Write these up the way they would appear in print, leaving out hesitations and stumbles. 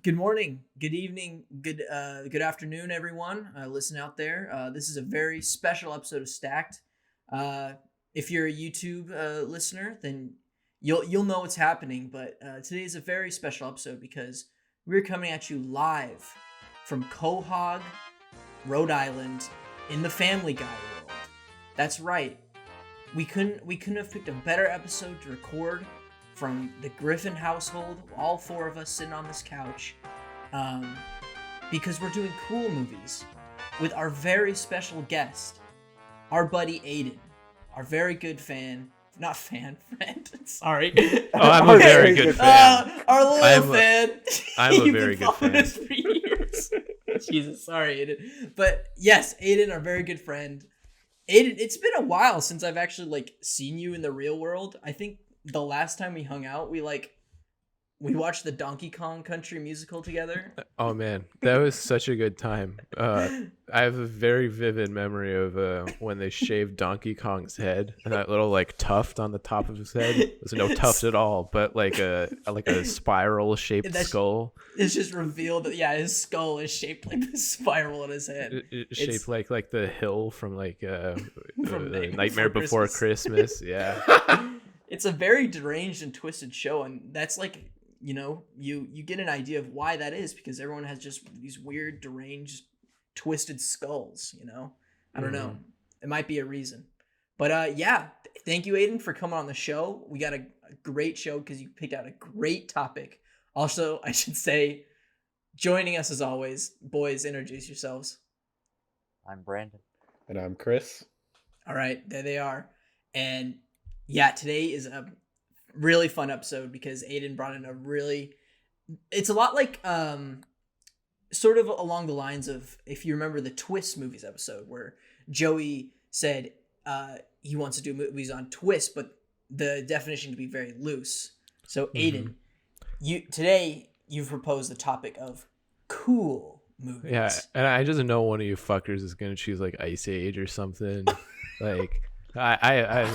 Good morning, good evening, good afternoon, everyone. Listen out there. This is a very special episode of Stacked. If you're a YouTube listener, then you'll know what's happening. But today is a very special episode because we're coming at you live from Quahog, Rhode Island, in the Family Guy world. That's right. We couldn't have picked a better episode to record from the Griffin household, all four of us sitting on this couch, because we're doing cool movies with our very special guest, our buddy Adin, our very good friend. Sorry. Oh, I'm a very good fan. Our loyal fan. I'm a You've very been good following fan. us for years. Jesus, sorry, Adin. But yes, Adin, our very good friend. Adin, it's been a while since I've actually seen you in the real world. I think the last time we hung out, we watched the Donkey Kong Country musical together. Oh man, that was such a good time. I have a very vivid memory of when they shaved Donkey Kong's head, and that little tuft on the top of his head. It was no tuft at all, but like a spiral shaped skull. It's just revealed that his skull is shaped like the spiral on his head. It's shaped like the hill from from Nightmare Before Christmas. Yeah. It's a very deranged and twisted show, and that's you get an idea of why that is, because everyone has just these weird, deranged, twisted skulls, I don't know. It might be a reason. But thank you, Adin, for coming on the show. We got a great show because you picked out a great topic. Also, I should say, joining us as always, boys, introduce yourselves. I'm Brandon. And I'm Chris. All right, there they are. And yeah, today is a really fun episode because Adin brought in it's a lot like sort of along the lines of, if you remember the Twist movies episode where Joey said he wants to do movies on twist, but the definition to be very loose. So Adin, today you've proposed the topic of cool movies. Yeah, and I just know one of you fuckers is gonna choose Ice Age or something. I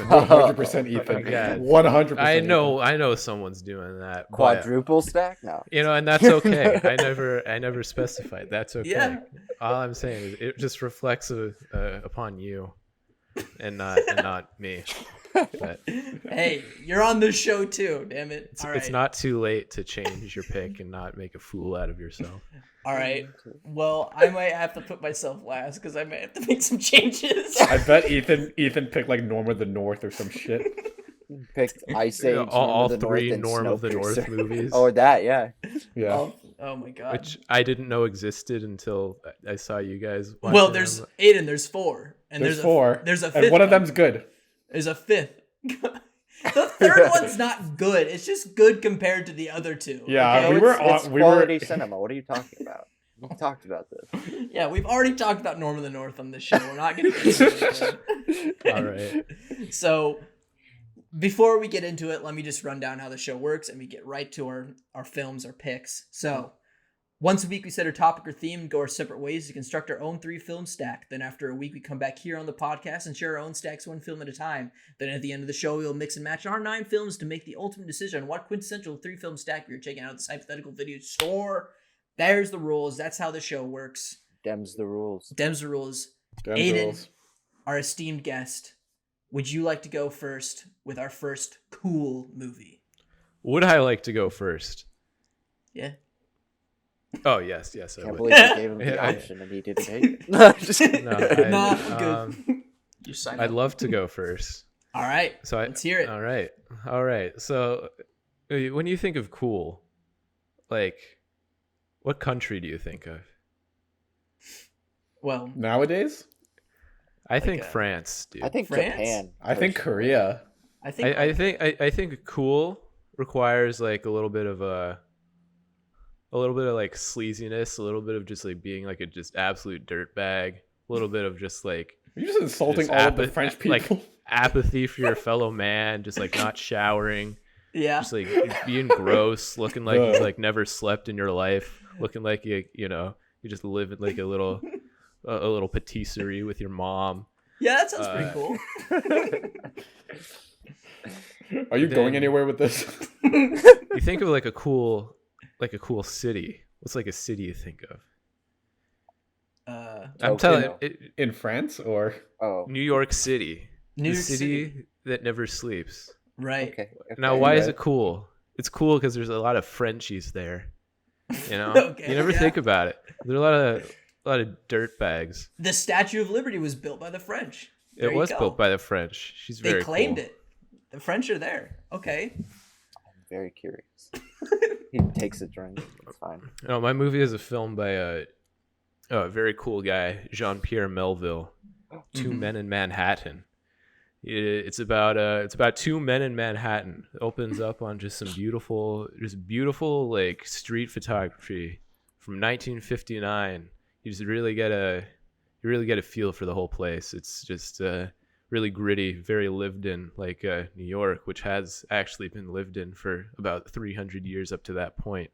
100% Ethan. Yeah. 100%. I know someone's doing that. Quadruple stack? No. And that's okay. I never specified. That's okay. Yeah. All I'm saying is it just reflects upon you, and not me. But Hey, you're on this show too, damn it. it's not too late to change your pick and not make a fool out of yourself. All right. Well, I might have to put myself last because I might have to make some changes. I bet Ethan picked Norm of the North or some shit. Picked Ice Age. All Norm of the three North, and Norm of the North Snowpiercer. movies. Oh, that, yeah. Yeah. Oh my god. Which I didn't know existed until I saw you guys watching Well, there's them. Aiden. There's four, and There's four. There's a fifth. And one of them's good. There's a fifth. The third one's not good. It's just good compared to the other two. Yeah, okay? It's quality cinema. What are you talking about? We talked about this. Yeah, we've already talked about Norm of the North on this show. We're not going to get into it. All right. So, before we get into it, let me just run down how the show works, and we get right to our films, our picks. So, once a week we set our topic or theme and go our separate ways to construct our own 3-film stack. Then after a week we come back here on the podcast and share our own stacks one film at a time. Then at the end of the show we'll mix and match our 9 films to make the ultimate decision on what quintessential 3-film stack we are checking out at this hypothetical video store. There's the rules. That's how the show works. Dems the rules. Dems the rules. Damn Aiden, girls. our esteemed guest, would you like to go first with our first cool movie? Would I like to go first? Yeah. Oh yes, I Can't would. believe you gave him the Yeah, option and he didn't take it. No, just kidding. No, Nah, good. You sign I'd up. love to go first. All right. So Let's hear it. All right. So when you think of cool, what country do you think of? Well, Nowadays? I think a- France, dude. I think France? Japan. I think Korea. I think I think cool requires a little bit of sleaziness, a little bit of just being a just absolute dirtbag, a little bit of just You're just insulting just all of the French people. apathy for your fellow man, just not showering, yeah. just being gross, looking like Ugh. you never slept in your life, looking like you just live in a little patisserie with your mom. Yeah, that sounds pretty cool. Are you Then- going anywhere with this? You think of a cool city, What's like a city you think of? I'm Tokyo. telling it, In France or Oh, New York City, New the York city that never sleeps. Right. okay. Now, why is right. it cool? It's cool because there's a lot of Frenchies there. You know, Okay, you never yeah. think about it. There are a lot of dirt bags. The Statue of Liberty was built by the French. There It you was go. built by the French. She's They very claimed cool. it. The French are there. Okay. I'm very curious. He takes a drink. It's fine. No, my movie is a film by a very cool guy, Jean-Pierre Melville. Two Mhm. Men in Manhattan. It's about two men in Manhattan. It opens up on just beautiful like street photography from 1959. You just really get a feel for the whole place. It's just really gritty, very lived in, like New York, which has actually been lived in for about 300 years up to that point.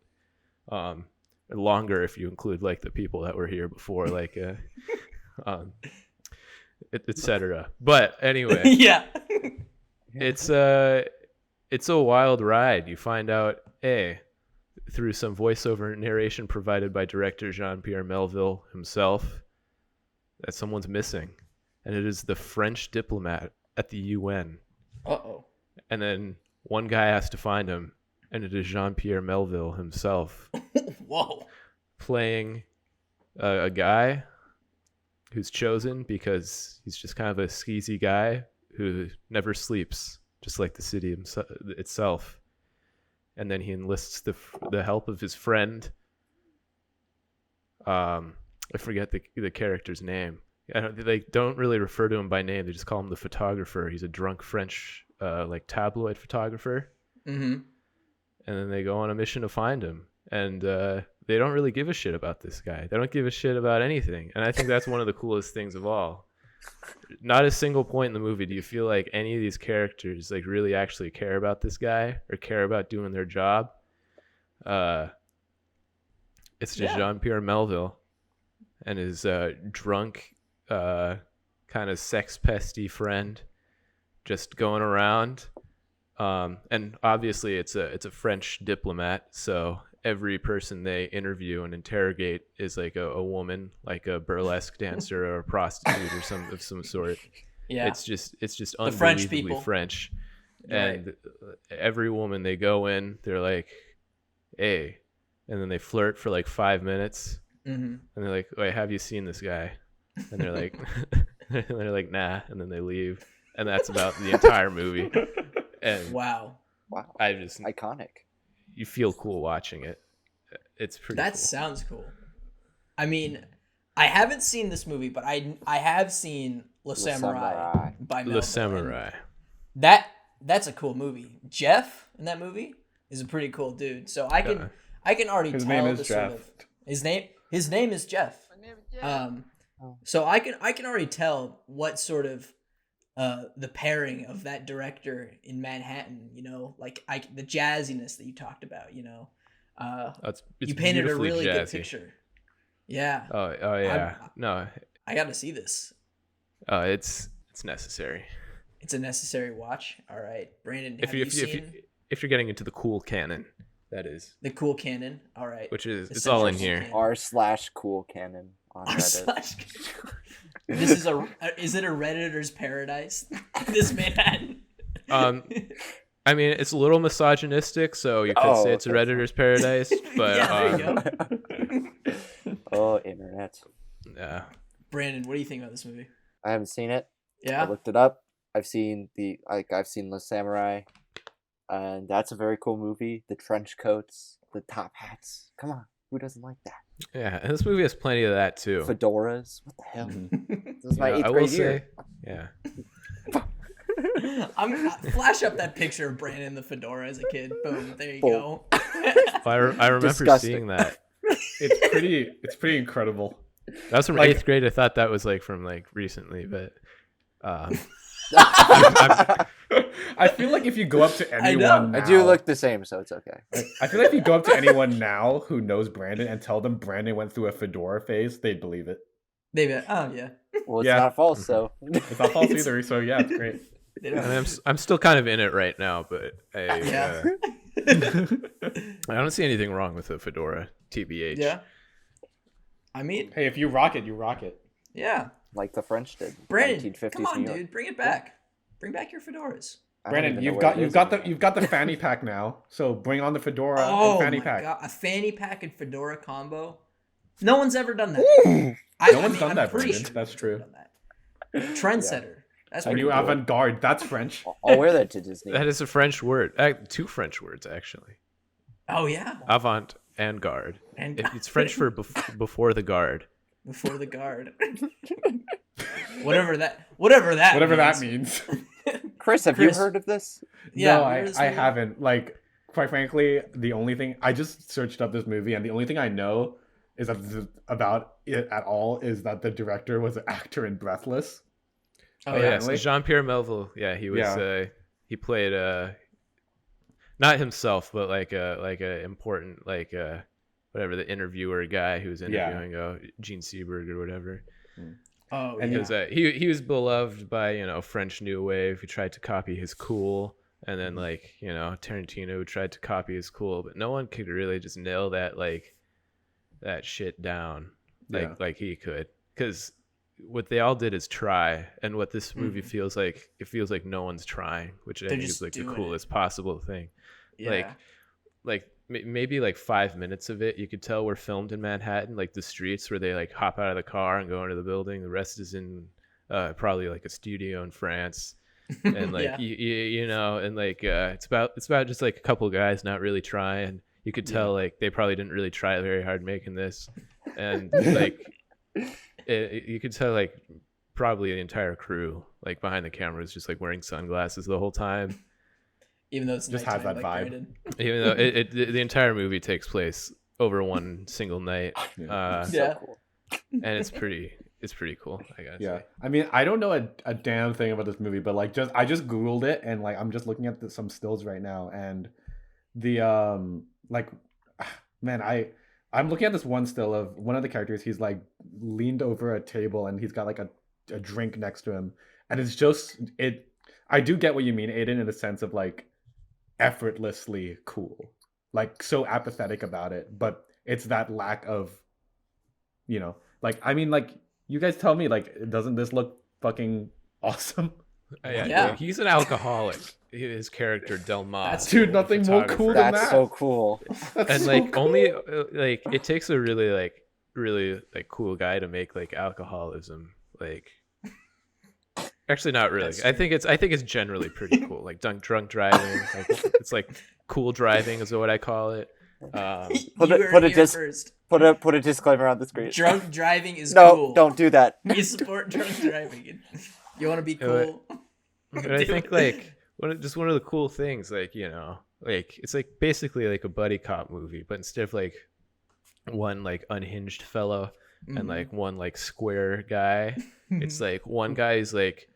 Longer if you include like the people that were here before, like etc. But anyway, Yeah. it's a wild ride. You find out through some voiceover narration provided by director Jean-Pierre Melville himself that someone's missing, and it is the French diplomat at the UN. Uh-oh. And then one guy has to find him, and it is Jean-Pierre Melville himself Whoa. playing a guy who's chosen because he's just kind of a skeezy guy who never sleeps, just like the city itself. And then he enlists the help of his friend. I forget the character's name. They don't really refer to him by name. They just call him the photographer. He's a drunk French like tabloid photographer. Mm-hmm. And then they go on a mission to find him. And they don't really give a shit about this guy. They don't give a shit about anything. And I think that's one of the coolest things of all. Not a single point in the movie do you feel like any of these characters like really actually care about this guy or care about doing their job. It's just Jean-Pierre Melville and his drunk kind of sex pesty friend just going around. And obviously it's a French diplomat, so every person they interview and interrogate is like a woman, like a burlesque dancer or a prostitute or some sort. Yeah. It's just The French unbelievably people. French. Right. And every woman they go in, they're like, hey, and then they flirt for like 5 minutes, Mm-hmm. and they're like, wait, have you seen this guy? And they're like, and they're like, nah, and then they leave, and that's about the entire movie. And Wow. Wow. I just Iconic. you feel cool watching it. It's pretty. That cool. sounds cool. I mean, I haven't seen this movie, but I have seen Le Samurai Samurai. by Melville. Le Samurai. That's a cool movie. Jeff in that movie is a pretty cool dude. So I can already His tell name is the Jeff. sort of his name is Jeff. So I can already tell what sort of the pairing of that director in Manhattan, you know, like the jazziness that you talked about, you know. It's You painted a beautifully really good jazzy. picture. Yeah. Oh yeah. No. I got to see this. It's necessary. It's a necessary watch. All right, Brandon, If have you you seen if you're getting into the cool canon, that is, the cool canon? All right, which is The it's all in Central here. Canon. r/cool canon on R Reddit. slash- This is is it a Redditor's paradise? This Manhattan. I mean, it's a little misogynistic, so you could say it's a okay. Redditor's paradise, but Yeah, there you go. Oh, internet. yeah. Brandon, what do you think about this movie? I haven't seen it. I Yeah, looked it up. I've seen Le Samurai, and that's a very cool movie. The trench coats, the top hats. Come on, who doesn't like that? Yeah, and this movie has plenty of that too. Fedoras. What the hell? Mhm. This is my Yeah, 8th I will grade year. say, yeah. I'm flash up that picture of Brandon in the fedora as a kid. Boom, there you Boom. go. I remember Disgusting. seeing that. It's pretty incredible. That was from Like- 8th grade. I thought that was like from like recently, but I feel like if you go up to I anyone know. I now, do look the same, so it's okay. I feel like if you go up to anyone now who knows Brandon and tell them Brandon went through a fedora phase, they'd believe it. Maybe. Oh yeah. Well, it's Yeah. not false, so. It's not false either, so yeah, it's great. They I don't- mean, I'm still kind of in it right now, but Yeah. I don't see anything wrong with a fedora, TBH. Yeah. I mean, Hey, if you rock it, you rock it. yeah. Like the French did. Brandon, 1950s come on, New York. dude, bring it back. Bring back your fedoras. I don't Brandon, even know you've what got it you've is got the anymore. you've got the fanny pack now. So bring on the fedora Oh and fanny my pack. god, a fanny pack and fedora combo. No one's ever done that. No one's done I'm that, pretty Brandon. sure That's no true. one's ever done that. Trendsetter. That's A pretty new cool. avant-garde. That's French. I'll wear that to Disney. That is a French word. Two French words, actually. Oh yeah. Avant and garde. And It's French for before the guard. before the guard. whatever that means. Chris, have Chris- you heard of this? Yeah, No, where is I the- haven't. Like, quite frankly, the only thing I just searched up this movie, and the only thing I know is that about it at all is that the director was an actor in Breathless. Oh, Oh yeah. yes, Jean-Pierre Melville. Yeah, he was. Yeah. He played not himself, but like a important whatever the interviewer guy who was interviewing Gene Seberg or whatever. Oh And yeah. Because he was beloved by French New Wave who tried to copy his cool, and then Tarantino who tried to copy his cool, but no one could really just nail that shit down like he could, because what they all did is try, and what this movie feels like, it feels like no one's trying, which I They're think just is like the doing coolest possible thing. Yeah. Like maybe like 5 minutes of it you could tell were filmed in Manhattan, like the streets where they like hop out of the car and go into the building. The rest is in probably like a studio in France, and like Yeah. and like it's about just like a couple guys not really trying. You could tell like they probably didn't really try very hard making this, and like you could tell like probably the entire crew like behind the camera is just like wearing sunglasses the whole time. Even though it's Just has nighttime, that like vibe. Brandon. Even though the entire movie takes place over one single night, Yeah. So cool. and it's pretty cool, I gotta Yeah, say. I mean, I don't know a damn thing about this movie, but like, I just googled it, and like, I'm just looking at some stills right now, and the like, man, I'm looking at this one still of one of the characters. He's like leaned over a table, and he's got like a drink next to him, and it's just it. I do get what you mean, Aiden, in the sense of like effortlessly cool, like so apathetic about it, but it's that lack of, like, I mean, like, you guys tell me, like, doesn't this look fucking awesome? Yeah. Like, he's an alcoholic. His character Del Mar. That's Dude, nothing more cool than That's that. so cool. That's And so like cool. only like it takes a really cool guy to make like alcoholism like. Actually, not really. That's I think it's generally pretty cool. Like drunk driving. Like, it's like cool driving is what I call it. Put You it- heard put it it here just- first. Put a disclaimer on the screen. Drunk driving is No, cool. don't do that. You support drunk driving. You want to be Yeah, cool? But I Do think it. like one of the cool things, like like it's like basically like a buddy cop movie, but instead of like one like unhinged fellow Mm-hmm. and like one like square guy, it's like one guy is like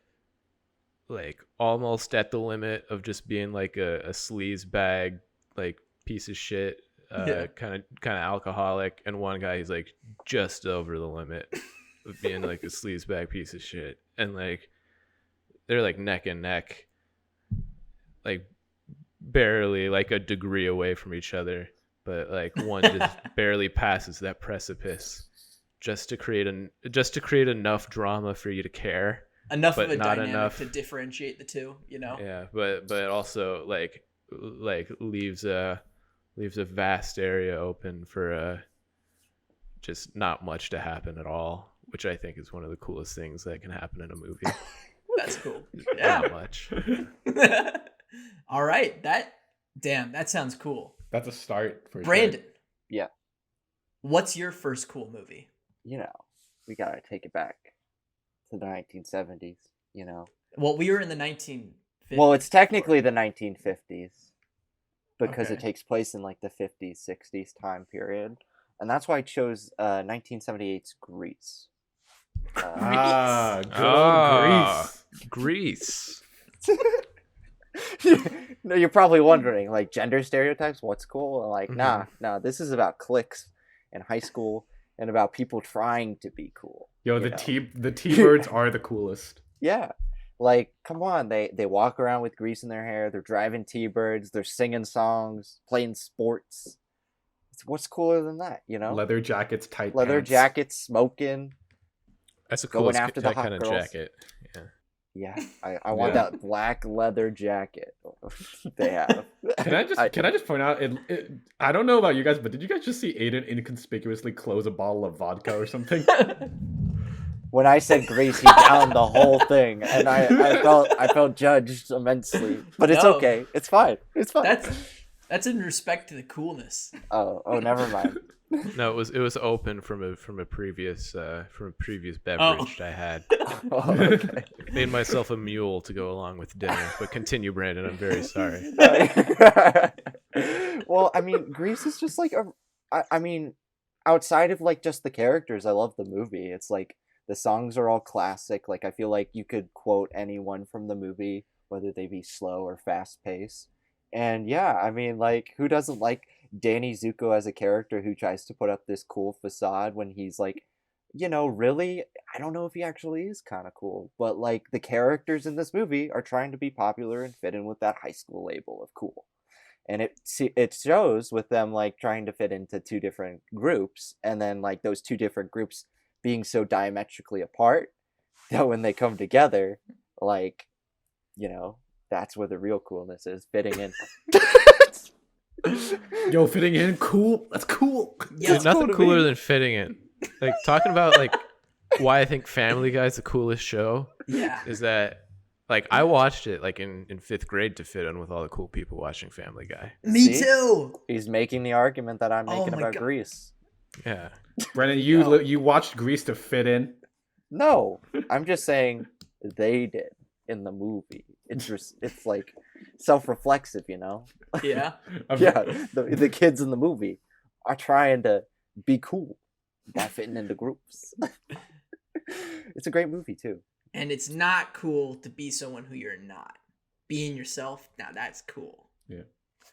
almost at the limit of just being like a sleaze bag, like piece of shit, Yeah. kind of alcoholic, and one guy who's like just over the limit of being like a sleaze bag piece of shit, and like they're like neck and neck, like barely like a degree away from each other, but like one just barely passes that precipice just to create enough drama for you to care. Enough but of a not dynamic enough. to differentiate the two, Yeah, but also like leaves a vast area open for just not much to happen at all, which I think is one of the coolest things that can happen in a movie. That's cool. Not Yeah. much. All right. That sounds cool. That's a start for Brandon. Yeah. What's your first cool movie? We gotta take it back to the 1970s. Well, we were in the 1950s. Well, it's technically the 1950s because Okay. it takes place in like the 50s, 60s time period, and that's why I chose 1978's Grease. Ah, good Ah. old Grease. No, you're probably wondering, like, gender stereotypes, what's cool? And like, Mhm. nah, this is about cliques in high school and about people trying to be cool. Yo, you the know? T-birds are the coolest. Yeah. Like, come on, they walk around with grease in their hair. They're driving T-birds. They're singing songs, playing sports. What's cooler than that, you know? Leather jackets, tight Leather pants. jackets, smoking. That's a Going cool after the hot kind of girls. jacket. Yeah. Yeah, I want that black leather jacket they have. Can I just point out? I don't know about you guys, but did you guys just see Adin inconspicuously close a bottle of vodka or something? When I said Grace, he downed the whole thing, and I felt judged immensely. But it's No. okay. It's fine. It's fine. That's in respect to the coolness. Oh, never mind. No, it was open from a previous beverage I had. Oh, okay. Made myself a mule to go along with dinner. But continue, Brandon. I'm very sorry. Well, I mean, Grease is just like I mean, outside of like just the characters, I love the movie. It's like the songs are all classic. Like I feel like you could quote anyone from the movie, whether they be slow or fast paced. And yeah, I mean, like, who doesn't like Danny Zuko as a character who tries to put up this cool facade when he's like, you know, really, I don't know if he actually is kind of cool, but like the characters in this movie are trying to be popular and fit in with that high school label of cool. And it shows with them like trying to fit into two different groups, and then like those two different groups being so diametrically apart that when they come together, like, you know, that's where the real coolness is, fitting in. Yo, fitting in, cool. That's cool. Yeah, There's it's nothing cool to cooler me. than fitting in. Like talking about like why I think Family Guy is the coolest show Yeah. is that like I watched it like in 5th grade to fit in with all the cool people watching Family Guy. Me See? too. He's making the argument that I'm Oh making my about God. Grease. Yeah. Brennan, No. you watched Grease to fit in. No, I'm just saying they did in the movie. It's like self-reflexive, you know? Yeah. Yeah, the kids in the movie are trying to be cool by fitting into groups. It's a great movie too. And it's not cool to be someone who you're not. Being yourself, now that's cool.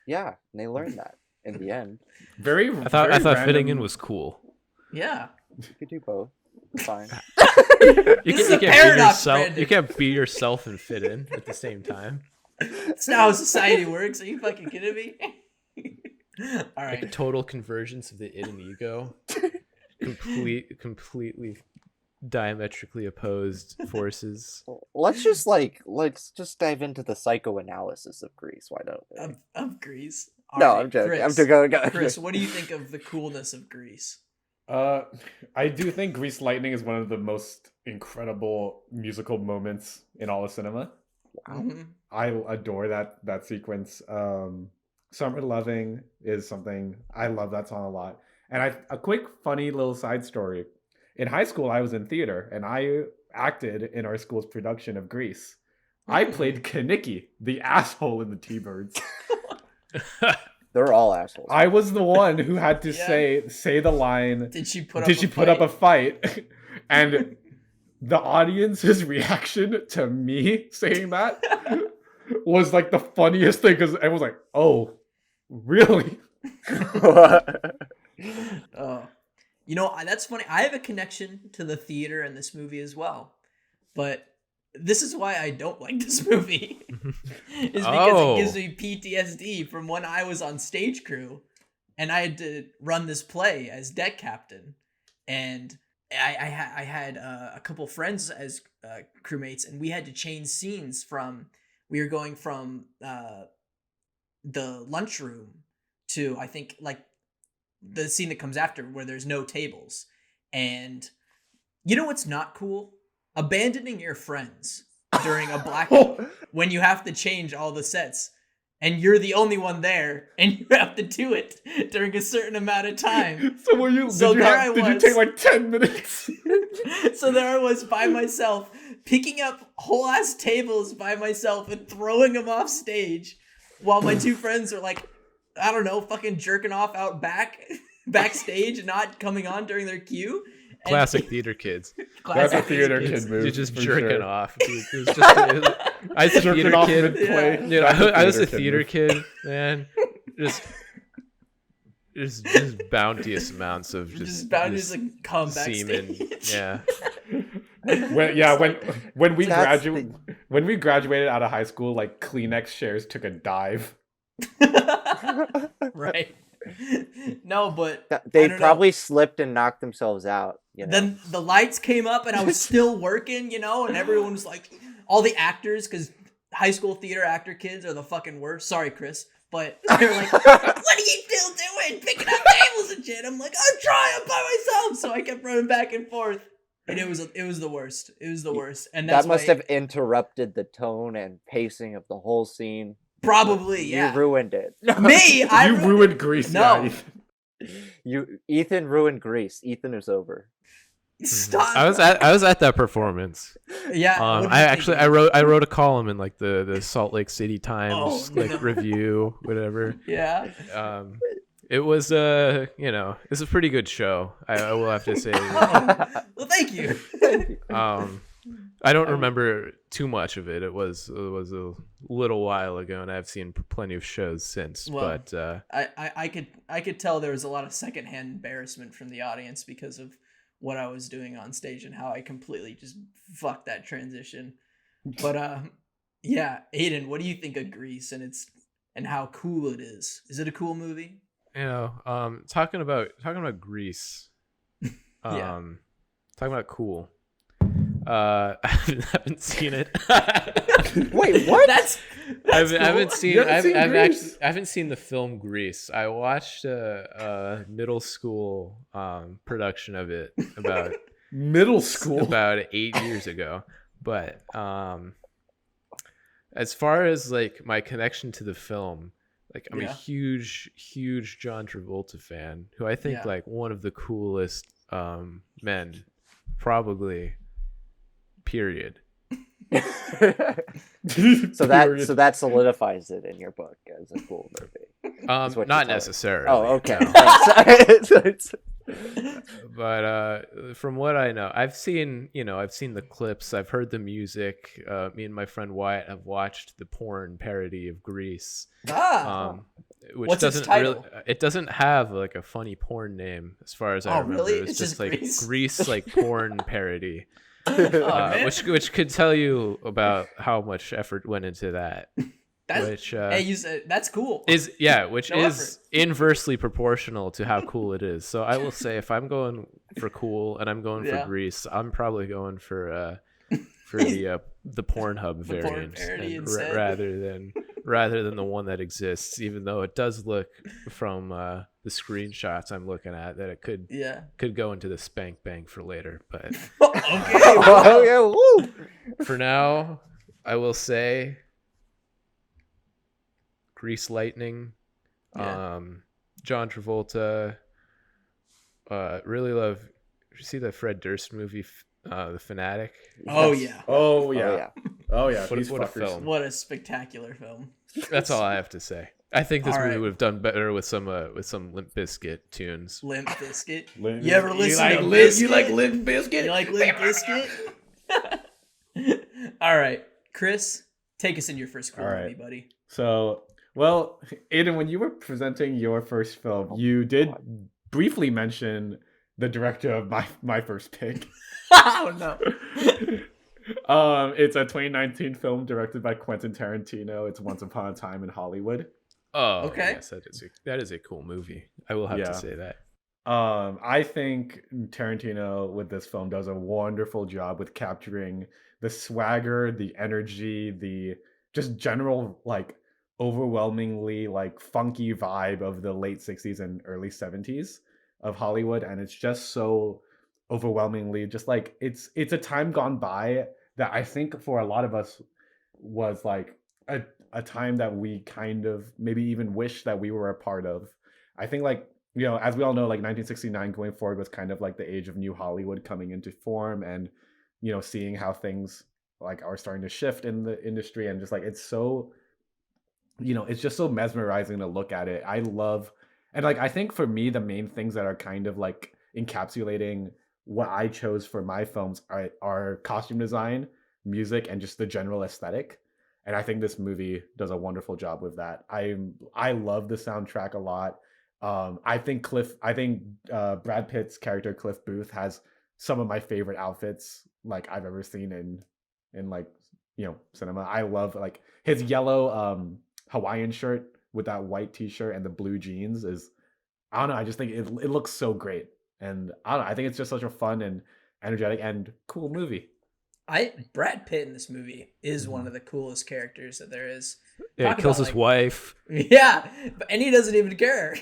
Yeah, and they learned that in the end. Very. I thought fitting in was cool. Yeah. You could do both. It's fine. This is a paradox, Brandon. You can't be yourself and fit in at the same time. That's not how society works. Are you fucking kidding me? All Like a right. total convergence of the id and ego. Completely diametrically opposed forces. Let's just dive into the psychoanalysis of Grease. Why don't we? Of Grease. No, All right, I'm joking. Chris, I'm joking. Chris, what do you think of the coolness of Grease? I do think Grease Lightning is one of the most incredible musical moments in all of cinema. Mhm. I adore that sequence. Summer Loving is something I love that song a lot. And a quick funny little side story. In high school, I was in theater and I acted in our school's production of Grease. I played Kaniki, the asshole in the T-Birds. They're all assholes. I was the one who had to Yeah. say the line. Did she put Up a fight? And the audience's reaction to me saying that was like the funniest thing because everyone was like, "Oh, really?" Oh, you know, that's funny. I have a connection to the theater in this movie as well, but this is why I don't like this movie. Is because it gives me PTSD from when I was on stage crew, and I had to run this play as deck captain, and I had a couple friends as crewmates, and we had to change scenes from. We were going from the lunchroom to I think like the scene that comes after where there's no tables. And you know what's not cool? Abandoning your friends during a blackout when you have to change all the sets and you're the only one there and you have to do it during a certain amount of time. So were you? So did you take like 10 minutes? So there I was by myself, picking up whole ass tables by myself and throwing them off stage while my two friends are like, I don't know, fucking jerking off out backstage and not coming on during their cue. And- Classic theater kids. That's a Classic theater kids. kid move. You're just for jerking sure. off. Dude. It was just I was a Jerking theater off kid. mid-play. Yeah. Dude, That's a I was a kid theater move. kid, man. Just bounteous amounts of Just boundaries just like come backstage. semen. Yeah. when we That's when we graduated out of high school, like Kleenex shares took a dive. Right. No, but They I don't know. probably slipped and knocked themselves out. You know? Then the lights came up and I was still working, you know, and everyone was like, all the actors, because high school theater actor kids are the fucking worst. Sorry, Chris. But they're like, what are you still doing? Picking up tables and shit. I'm like, I'm trying by myself. So I kept running back and forth. And it was the worst. It was the worst. And that's that must why have interrupted the tone and pacing of the whole scene. probably, yeah. You ruined it. Me, I You ruined Grease. No. Yeah. Ethan ruined Grease. Ethan is over. Stop. I was at that performance. Yeah. what did you think? I wrote a column in like the Salt Lake City Times Oh, like no. review, whatever. Yeah. It was it's a pretty good show. I will have to say. Well, thank you. I don't remember too much of it. It was a little while ago, and I've seen plenty of shows since. Well, but I could tell there was a lot of secondhand embarrassment from the audience because of what I was doing on stage and how I completely just fucked that transition. But yeah, Aiden, what do you think of Grease and how cool it is? Is it a cool movie? talking about Grease. Yeah. Talking about cool. I haven't seen it. Wait, what? That's I cool. haven't seen. You haven't seen Grease? I haven't seen the film Grease. I watched a middle school production of it about Middle school. about 8 years ago. But as far as like my connection to the film, like I'm a Yeah. huge John Travolta fan, who I think Yeah. like one of the coolest men, probably. Period. So that solidifies it in your book as a cool movie. That's what Not you're telling me. necessarily. Oh, okay. no. Thanks. But from what I know, I've seen the clips, I've heard the music. Me and my friend Wyatt have watched the porn parody of Grease. Which What's its doesn't title? really, it doesn't have like a funny porn name as far as I remember. really? It was It's just just like Grease? Grease like porn parody. Man. Which could tell you about how much effort went into that. That's, Which hey, you said that's cool. which No is inversely proportional to how cool it is. So I will say, if I'm going for cool and I'm going Yeah. for Grease, I'm probably going for the Pornhub The porn variant parody and instead. rather than the one that exists. Even though it does look from the screenshots I'm looking at that it could go into the spank bank for later, but Okay. Oh, yeah, woo. for now, I will say Grease Lightning, Yeah. John Travolta. Really love. Did you see the Fred Durst movie, The Fanatic? Oh Yes. yeah. Oh Oh, yeah. yeah. Oh yeah. What a- These what a fuckers. film. What a spectacular film. That's all I have to say. I think this All movie right. would have done better with some Limp Bizkit tunes. Limp Bizkit. Limp- You ever listen to Limp- Bizkit? You like Limp Bizkit? You like Limp Bizkit? All right, Chris, take us in your first cool All right. movie, buddy. So, well, Aiden, when you were presenting your first film, you did briefly mention the director of my first pick. Oh no. It's a 2019 film directed by Quentin Tarantino. It's Once Upon a Time in Hollywood. Oh, Okay. yes, that is a cool movie. I will have Yeah. to say that. I think Tarantino with this film does a wonderful job with capturing the swagger, the energy, the just general like overwhelmingly like funky vibe of the late 60s and early 70s of Hollywood, and it's just so overwhelmingly just like it's a time gone by that I think for a lot of us was like a time that we kind of maybe even wish that we were a part of. I think like, you know, as we all know, like 1969 going forward was kind of like the age of new Hollywood coming into form, and, you know, seeing how things like are starting to shift in the industry, and just like it's so, you know, it's just so mesmerizing to look at it. I love, and like I think for me the main things that are kind of like encapsulating what I chose for my films are costume design, music, and just the general aesthetic. And I think this movie does a wonderful job with that. I love the soundtrack a lot. I think Brad Pitt's character Cliff Booth has some of my favorite outfits like I've ever seen in like cinema. I love like his yellow Hawaiian shirt with that white t-shirt and the blue jeans is, I don't know, I just think it looks so great. And I don't know, I think it's just such a fun and energetic and cool movie. Brad Pitt in this movie is one of the coolest characters that there is. Yeah, he kills his wife. Yeah, and he doesn't even care.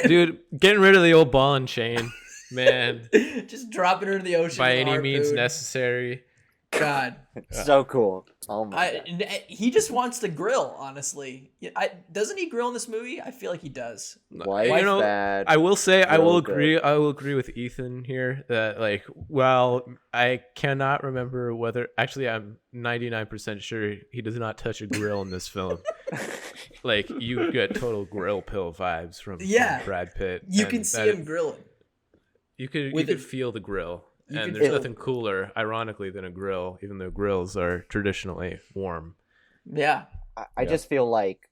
Dude, getting rid of the old ball and chain, man. Just dropping her in the ocean by with a any means harpoon. necessary. God, so cool. Oh my God. and he just wants to grill. Honestly, doesn't he grill in this movie? I feel like he does. Wife You know, bad. I will say, I will Real agree. good. I will agree with Ethan here that, like, while I cannot remember whether, actually, I'm 99% sure he does not touch a grill in this film. Like, you get total grill pill vibes from Brad Pitt. You and can see that him grilling. You could with you could feel the grill. You And could there's feel- nothing cooler, ironically, than a grill, even though grills are traditionally warm. Yeah, I just feel like,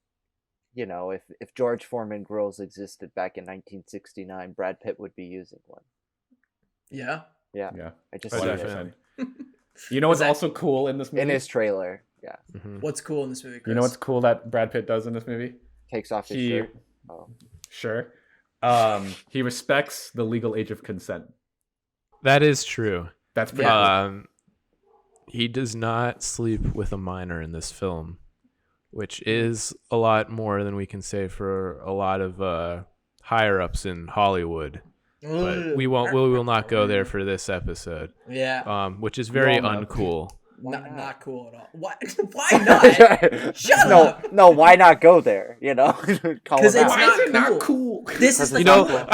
if George Foreman grills existed back in 1969, Brad Pitt would be using one. yeah. Yeah. Yeah. I just Oh, see it definitely. You know what's Is that- also cool in this movie? in his trailer. Yeah. Mhm. What's cool in this movie, Chris? You know what's cool that Brad Pitt does in this movie? Takes off his He shirt. Oh. Sure. He respects the legal age of consent. That is true. That's pretty cool. He does not sleep with a minor in this film, which is a lot more than we can say for a lot of higher ups in Hollywood. But we will not go there for this episode. Yeah, Which is very Well, no. uncool. not cool at all. Why? Why not? Shut up. No, why not go there? Call 'Cause him it's out. not is it not cool. cool? This is the You know, problem.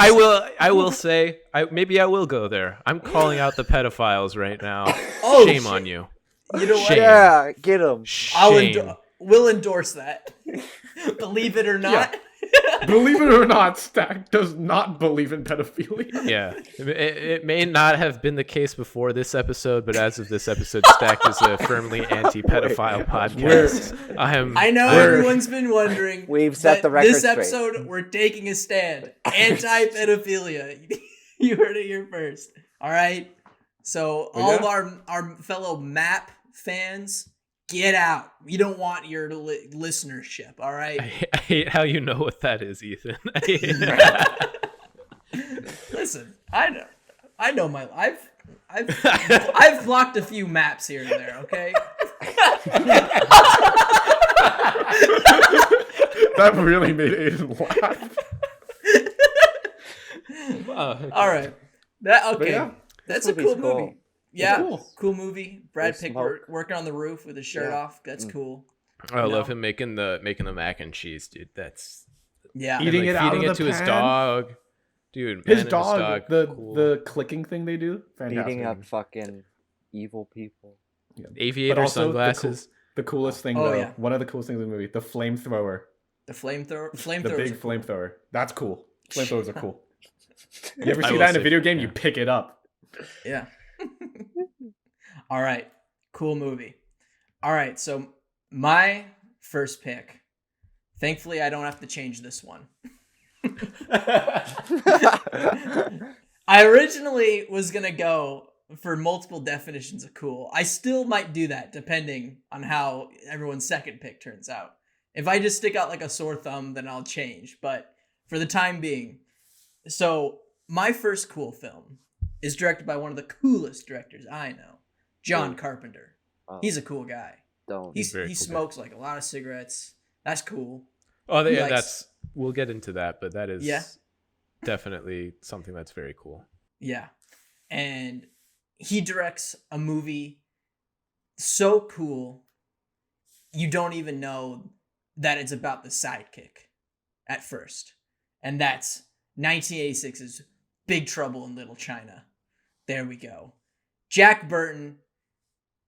I will say, maybe I will go there. I'm calling out the pedophiles right now. Oh, Shame shit. on you. You know what? Shame. Yeah, get him. Shame. We'll endorse that. Believe it or not. Believe it or not, Stack does not believe in pedophilia. Yeah, it may not have been the case before this episode, but as of this episode, Stacked is a firmly anti-pedophile podcast. I know everyone's been wondering. We've set but the record This straight. episode, we're taking a stand. Anti-pedophilia. You heard it here first. All right. So all of our fellow MAP fans, get out. We don't want your listenership. All right. I hate how you know what that is, Ethan. Listen, I know my life. I've blocked a few maps here and there. Okay. That really made Aiden laugh. All right. That okay. yeah, That's a movie's cool cool. movie. Yeah, cool. cool movie. Brad There's Pitt smoke. working on the roof with his shirt Yeah. off. That's cool. I love No. him making the mac and cheese, dude. That's Yeah. and, Eating like, it out feeding of it the to his pan? dog, dude. His man and dog, cool. the clicking thing they do, fantastic. Beating up fucking evil people. Aviator But also sunglasses. The coolest thing, Oh, though, yeah. one of the coolest things in the movie, the flamethrower, The flamethrower. the Flamethrowers big are cool. flamethrower. That's cool. Flamethrowers are cool. You ever I see will that in a say- video game? yeah. You pick it up. Yeah. All right. Cool movie. All right. So my first pick. Thankfully, I don't have to change this one. I originally was gonna go for multiple definitions of cool. I still might do that depending on how everyone's second pick turns out. If I just stick out like a sore thumb, then I'll change. But for the time being, so my first cool film is directed by one of the coolest directors I know, John Carpenter. Oh, He's a cool guy. don't. He very cool guy. smokes like a lot of cigarettes. That's cool. Oh, He yeah, likes- that's. We'll get into that, but that is Yeah. definitely something that's very cool. Yeah. And he directs a movie so cool, you don't even know that it's about the sidekick at first. And that's 1986's Big Trouble in Little China. There we go. Jack Burton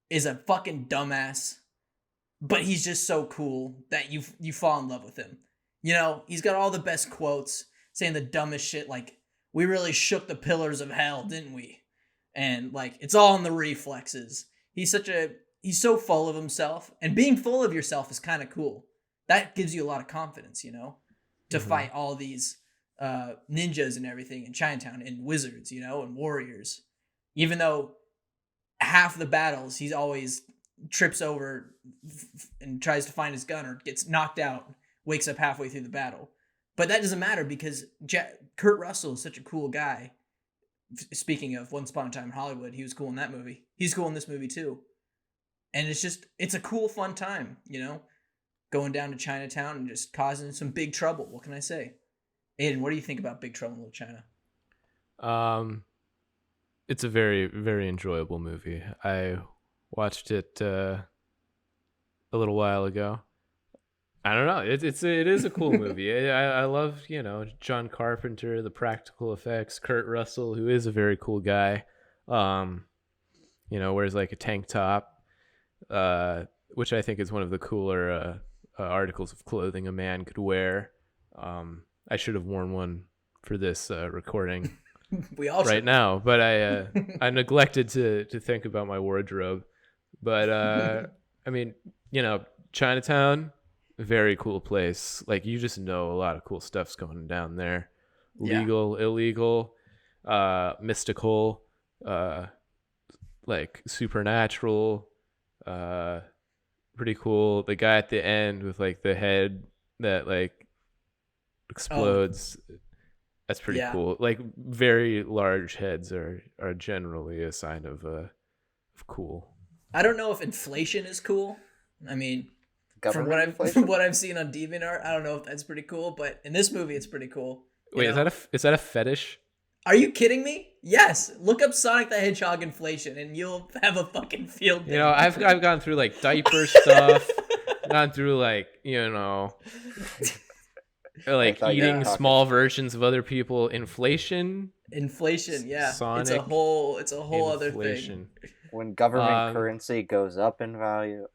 is a fucking dumbass, but he's just so cool that you fall in love with him. You know, he's got all the best quotes saying the dumbest shit like, "We really shook the pillars of hell, didn't we?" And like, it's all in the reflexes. He's so full of himself, and being full of yourself is kind of cool. That gives you a lot of confidence, you know, to fight all these ninjas and everything in Chinatown and wizards, you know, and warriors. even though half the battles he's always trips over and tries to find his gun or gets knocked out, wakes up halfway through the battle. But that doesn't matter because Kurt Russell is such a cool guy. Speaking of Once Upon a Time in Hollywood, he was cool in that movie. He's cool in this movie too. And it's a cool, fun time, you know, going down to Chinatown and just causing some big trouble. What can I say? Aiden, what do you think about Big Trouble in Little China? It's a very, very enjoyable movie. I watched it a little while ago. I don't know. It is a cool movie. I love, you know, John Carpenter, the practical effects, Kurt Russell, who is a very cool guy. You know, wears like a tank top, which I think is one of the cooler articles of clothing a man could wear. I should have worn one for this recording. We all right should. now, but I neglected to think about my wardrobe. But I mean, you know, Chinatown, very cool place. Like, you just know a lot of cool stuff's going down there. Legal, illegal, mystical, like supernatural, pretty cool. The guy at the end with like the head that like explodes. That's pretty cool. Like, very large heads are generally a sign of cool. I don't know if inflation is cool. I mean, from what I've seen on DeviantArt, I don't know if that's pretty cool. But in this movie, it's pretty cool. Wait, is that a fetish? Are you kidding me? Yes. Look up Sonic the Hedgehog inflation, and you'll have a fucking field day. You know, I've gone through like diaper stuff, gone through like, you know, like eating small versions of other people. Inflation, yeah. Sonic, it's a whole other thing. When government currency goes up in value.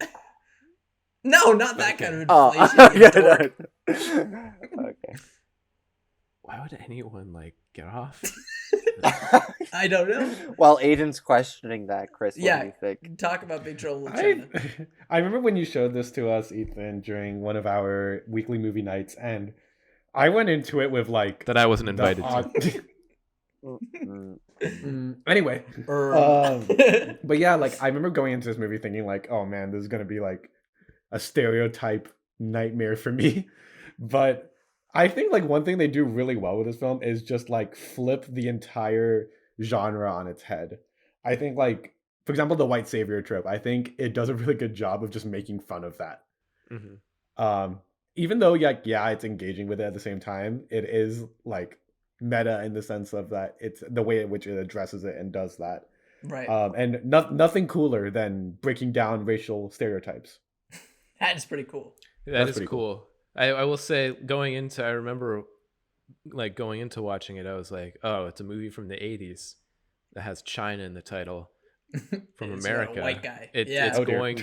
No, not that kind of inflation. Okay. Why would anyone like get off? I don't know. While Aiden's questioning that, Chris, what do you think? Talk about Big Trouble in China. I remember when you showed this to us, Ethan, during one of our weekly movie nights, and I went into it with like that I wasn't invited to. Anyway, but yeah, like I remember going into this movie thinking like, oh man, this is gonna be like a stereotype nightmare for me. But I think like one thing they do really well with this film is just like flip the entire genre on its head. I think like, for example, the white savior trope, I think it does a really good job of just making fun of that. Mm-hmm. Even though it's engaging with it at the same time, it is like meta in the sense of that it's the way in which it addresses it and does that. Right. And nothing cooler than breaking down racial stereotypes. That is pretty cool. That's pretty cool. I will say, I remember like going into watching it, I was like, oh, it's a movie from the 80s that has China in the title from America. A white guy. It's going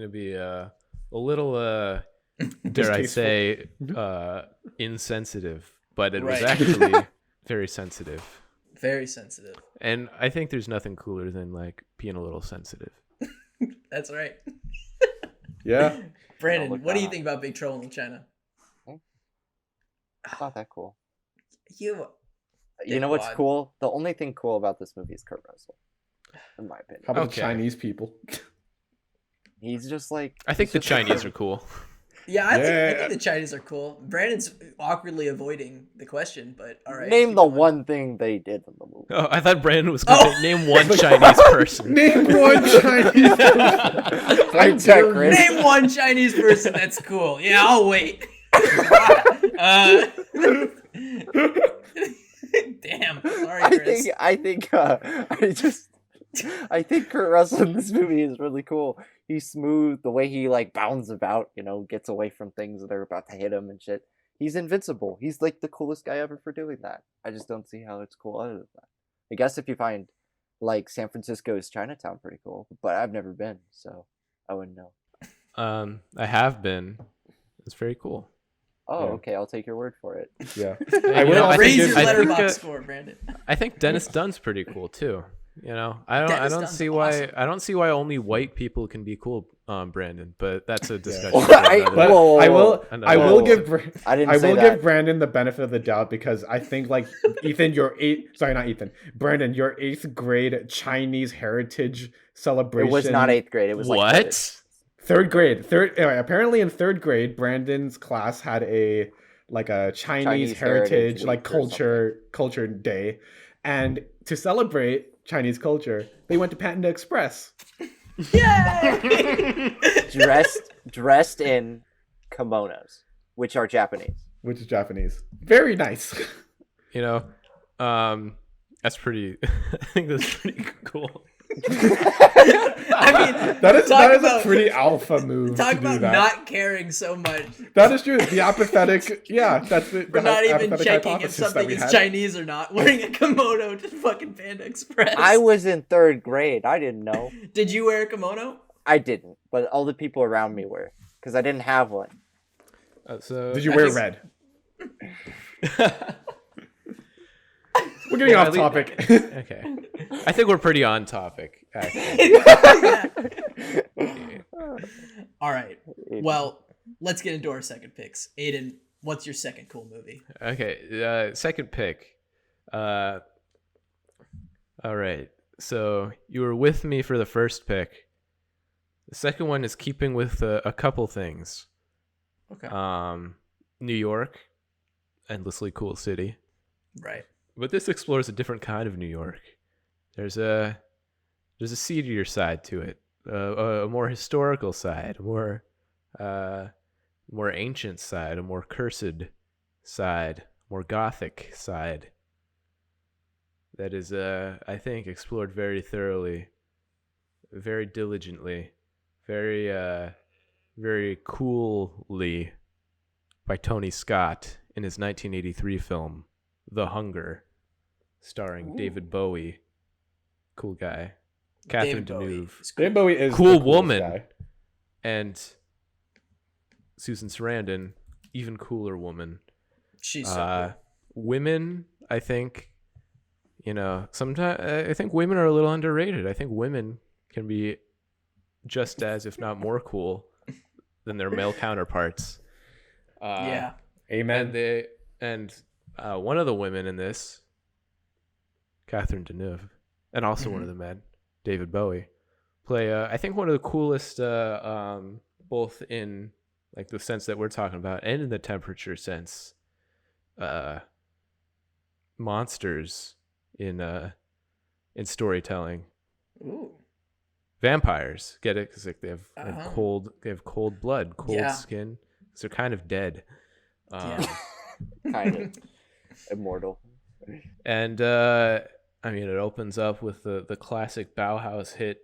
to be a little dare I say insensitive, but it was actually very sensitive. Very sensitive. And I think there's nothing cooler than like being a little sensitive. That's right. Yeah. Brandon, what do you think about Big Trouble in Little China? Not that cool. You know what's cool? The only thing cool about this movie is Kurt Russell, in my opinion. How about the Chinese people? He's just like... I think the Chinese are cool. Yeah, I think the Chinese are cool. Brandon's awkwardly avoiding the question, but all right. Name the one thing they did in the movie. Oh, I thought Brandon was going to name one Chinese person. Name one Chinese person. Name one Chinese person that's cool. Yeah, I'll wait. Damn. Sorry, Chris. I think Kurt Russell in this movie is really cool. He's smooth. The way he like bounds about, gets away from things that are about to hit him and shit. He's invincible. He's like the coolest guy ever for doing that. I just don't see how it's cool other than that. I guess if you find like San Francisco's Chinatown pretty cool, but I've never been, so I wouldn't know. I have been. It's very cool. Oh, okay. I'll take your word for it. Yeah. Raise your letterbox score, Brandon. I think Dennis Dunn's pretty cool too. I don't see why only white people can be cool Brandon, but that's a discussion. Well, for I- another- But Whoa, I whoa, will whoa. I will Whoa. give I didn't I say will that. give Brandon the benefit of the doubt because I think like Ethan, Brandon, your 8th grade Chinese heritage It celebration. was not 8th grade. It was like What? Third grade. Anyway, apparently in 3rd grade, Brandon's class had a Chinese Chinese heritage Heritage like Week or culture day, and to celebrate Chinese culture, they went to Panda Express. Yay! dressed in kimonos, which are Japanese. Which is Japanese. Very nice. You know, that's pretty. I think that's pretty cool. I mean, that is about, a pretty alpha move. Talk to do about that. not caring so much. That is true. The apathetic. Yeah, that's the. We're not even apathetic checking if hypothesis that something we is had. Chinese or not. Wearing a kimono to fucking Panda Express. I was in 3rd grade. I didn't know. Did you wear a kimono? I didn't, but all the people around me were because I didn't have one. So Did you I wear think- red? We're getting off at lea- topic. Okay, I think we're pretty on topic. Actually. All right. Well, let's get into our second picks. Aiden, what's your second cool movie? Okay, second pick. All right. So you were with me for the first pick. The second one is keeping with a couple things. Okay. New York, endlessly cool city. Right. But this explores a different kind of New York. There's a seedier side to it, a more historical side, a more ancient side, a more cursed side, more gothic side. That is, I think, explored very thoroughly, very diligently, very coolly by Tony Scott in his 1983 film, The Hunger, starring David Bowie. Cool guy. Catherine David Bowie Deneuve. is cool. David Bowie is Cool the coolest woman. guy. And Susan Sarandon, even cooler woman. She's so Women, I think, sometimes I think women are a little underrated. I think women can be just as, if not more cool than their male counterparts. cool. Yeah. Amen. And one of the women in this, Catherine Deneuve, and also one of the men, David Bowie, play I think one of the coolest, both in like the sense that we're talking about and in the temperature sense, monsters in storytelling. Ooh. Vampires, get it? Because like they have Oh. cold blood, cold Yeah. skin. So they're kind of dead. Yeah. Kind of immortal. And I mean, it opens up with the classic Bauhaus hit,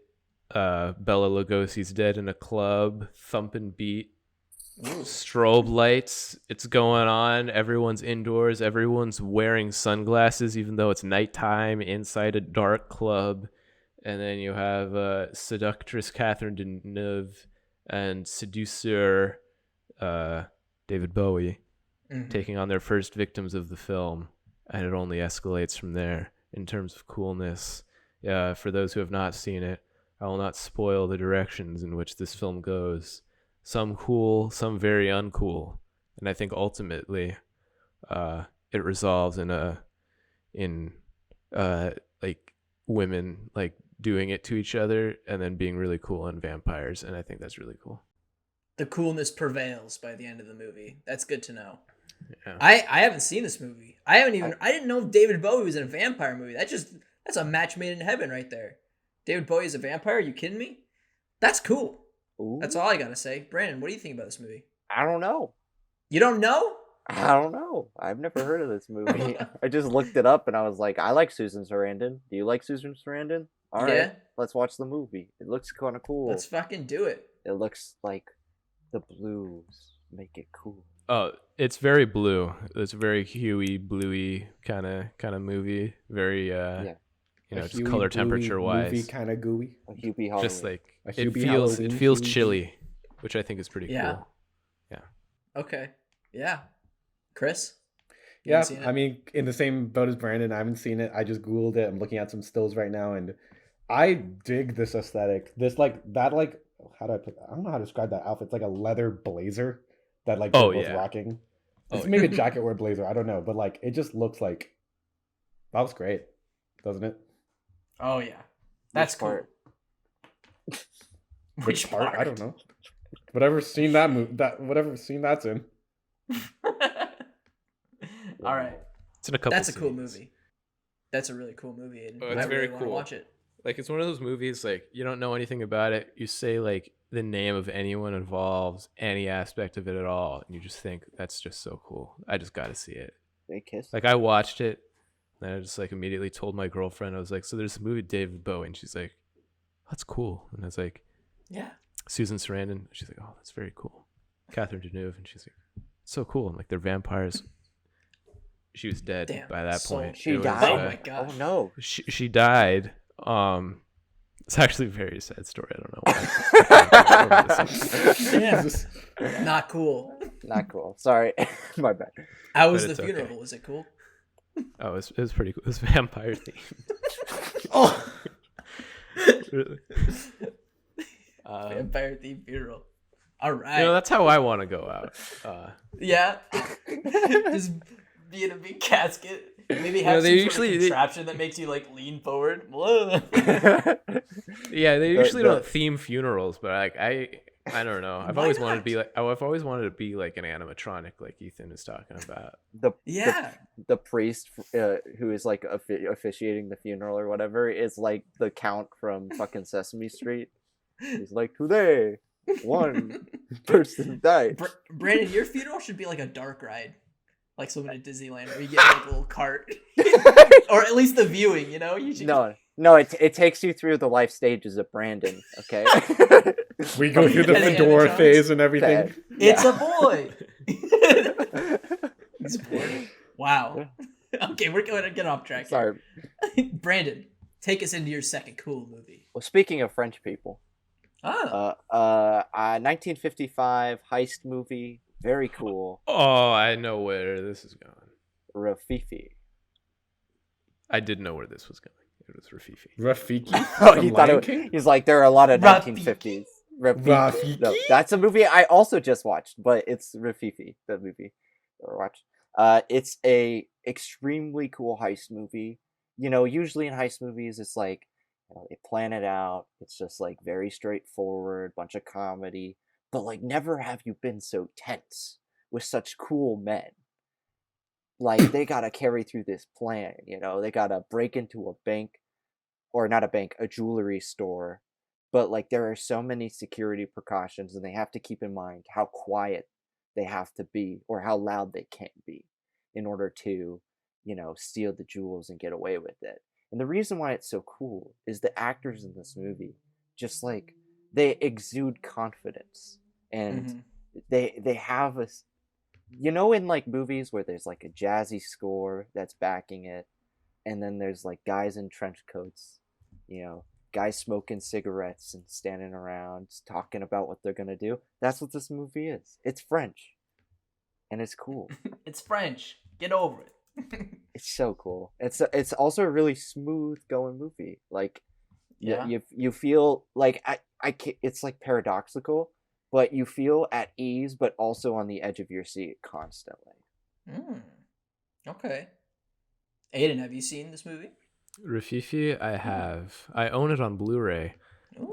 Bela Lugosi's "Dead in a Club," thumping beat, strobe lights. It's going on. Everyone's indoors. Everyone's wearing sunglasses, even though it's nighttime inside a dark club. And then you have seductress Catherine Deneuve and seducer David Bowie taking on their first victims of the film, and it only escalates from there in terms of coolness. For those who have not seen it, I will not spoil the directions in which this film goes. Some cool, some very uncool, and I think ultimately, it resolves in like women like doing it to each other and then being really cool on vampires, and I think that's really cool. The coolness prevails by the end of the movie. That's good to know. Yeah. I haven't seen this movie. I didn't know David Bowie was in a vampire movie. That's a match made in heaven right there. David Bowie is a vampire? Are you kidding me? That's cool. Ooh. That's all I gotta say. Brandon, what do you think about this movie? I don't know. You don't know? I don't know. I've never heard of this movie. I just looked it up and I was like, I like Susan Sarandon. Do you like Susan Sarandon? All right, Yeah. let's watch the movie. It looks kind of cool. Let's fucking do it. It looks like the blues make it cool. Oh, it's very blue. It's a very huey, bluey kind of movie. Very just Huey, color bluey, temperature wise. movie kind of gooey. A Hubie Halloween. Just like A it Hubie feels Halloween, it feels Hubie. chilly, which I think is pretty Yeah. cool. Okay. Yeah. Chris? You Yeah, haven't seen it? I mean, in the same boat as Brandon, I haven't seen it. I just Googled it. I'm looking at some stills right now, and I dig this aesthetic. This how do I put that? I don't know how to describe that outfit. It's like a leather blazer that like Oh, they're both yeah. rocking. Oh, It's maybe a jacket or a blazer. I don't know, but like it just looks like that was great, doesn't it? Oh yeah, that's Which cool. part? Which part? I don't know. Whatever scene that whatever scene that's in. All right, it's in a couple. that's a cool scenes. movie. That's a really cool movie, and Oh, it's I very really want to cool. watch it. Like it's one of those movies like you don't know anything about it. You say like the name of anyone involved, any aspect of it at all, and you just think that's just so cool. I just got to see it. They kiss. Like I watched it, and I just like immediately told my girlfriend. I was like, "So there's a movie with David Bowie," and she's like, "That's cool." And I was like, Yeah. Susan Sarandon. She's like, "Oh, that's very cool." Catherine Deneuve, and she's like, "So cool." I'm like, "They're vampires." She was dead Damn, by that so point. She It was, died. Oh my god. Oh no. she died. It's actually a very sad story. I don't know why. Yeah. Not cool. Not cool. Sorry, my bad. How was But the it's funeral? okay. Was it cool? Oh, it was pretty cool. It was vampire themed. Oh, Really. vampire themed funeral. All right. You know, that's how I want to go out. Yeah. Just be in a big casket. Maybe You have know, some they sort usually- of contraption that makes you like lean forward. Yeah, they usually the- don't theme funerals, but like I don't know. I've Why always wanted to not? be like I've always wanted to be like an animatronic, like Ethan is talking about. Yeah. The priest who is like officiating the funeral or whatever is like the count from fucking Sesame Street. He's like, today one person died. Brandon, your funeral should be like a dark ride. Like someone at Disneyland where you get like a little cart. Or at least the viewing, you know? You should No, it takes you through the life stages of Brandon. Okay. We go through the As fedora animatronics? phase and everything. It's Yeah. a boy. He's born. Wow. Okay, we're going to get off track. Sorry. Here. Brandon, take us into your second cool movie. Well, speaking of French people, Ah, 1955 heist movie, very cool. Oh, I know where this is going. Rafifi. I did know where this was going. It was Rafifi. Rafiki Oh, from he thought Lion it. King? He's like, there are a lot of Rafiki. 1950s. Rafiki? No, that's a movie I also just watched, but it's Rafifi, the movie that I watched. It's a extremely cool heist movie. You know, usually in heist movies, it's like, you know, they plan it out. It's just like very straightforward, bunch of comedy. But like, never have you been so tense with such cool men. Like, they gotta carry through this plan, you know? They gotta break into a bank, or not a bank, a jewelry store. But like, there are so many security precautions, and they have to keep in mind how quiet they have to be, or how loud they can't be, in order to, you know, steal the jewels and get away with it. And the reason why it's so cool is the actors in this movie, just like, they exude confidence, and mhm. they have a, you know, in like movies where there's like a jazzy score that's backing it, and then there's like guys in trench coats, you know, guys smoking cigarettes and standing around talking about what they're gonna do. That's what this movie is. It's French, and it's cool. It's French. Get over it. It's so cool. It's also a really smooth going movie. Like, Yeah. you feel like it's like paradoxical, but you feel at ease, but also on the edge of your seat constantly. Okay. Aiden, have you seen this movie? Rafifi, I have. I own it on Blu-ray. Ooh.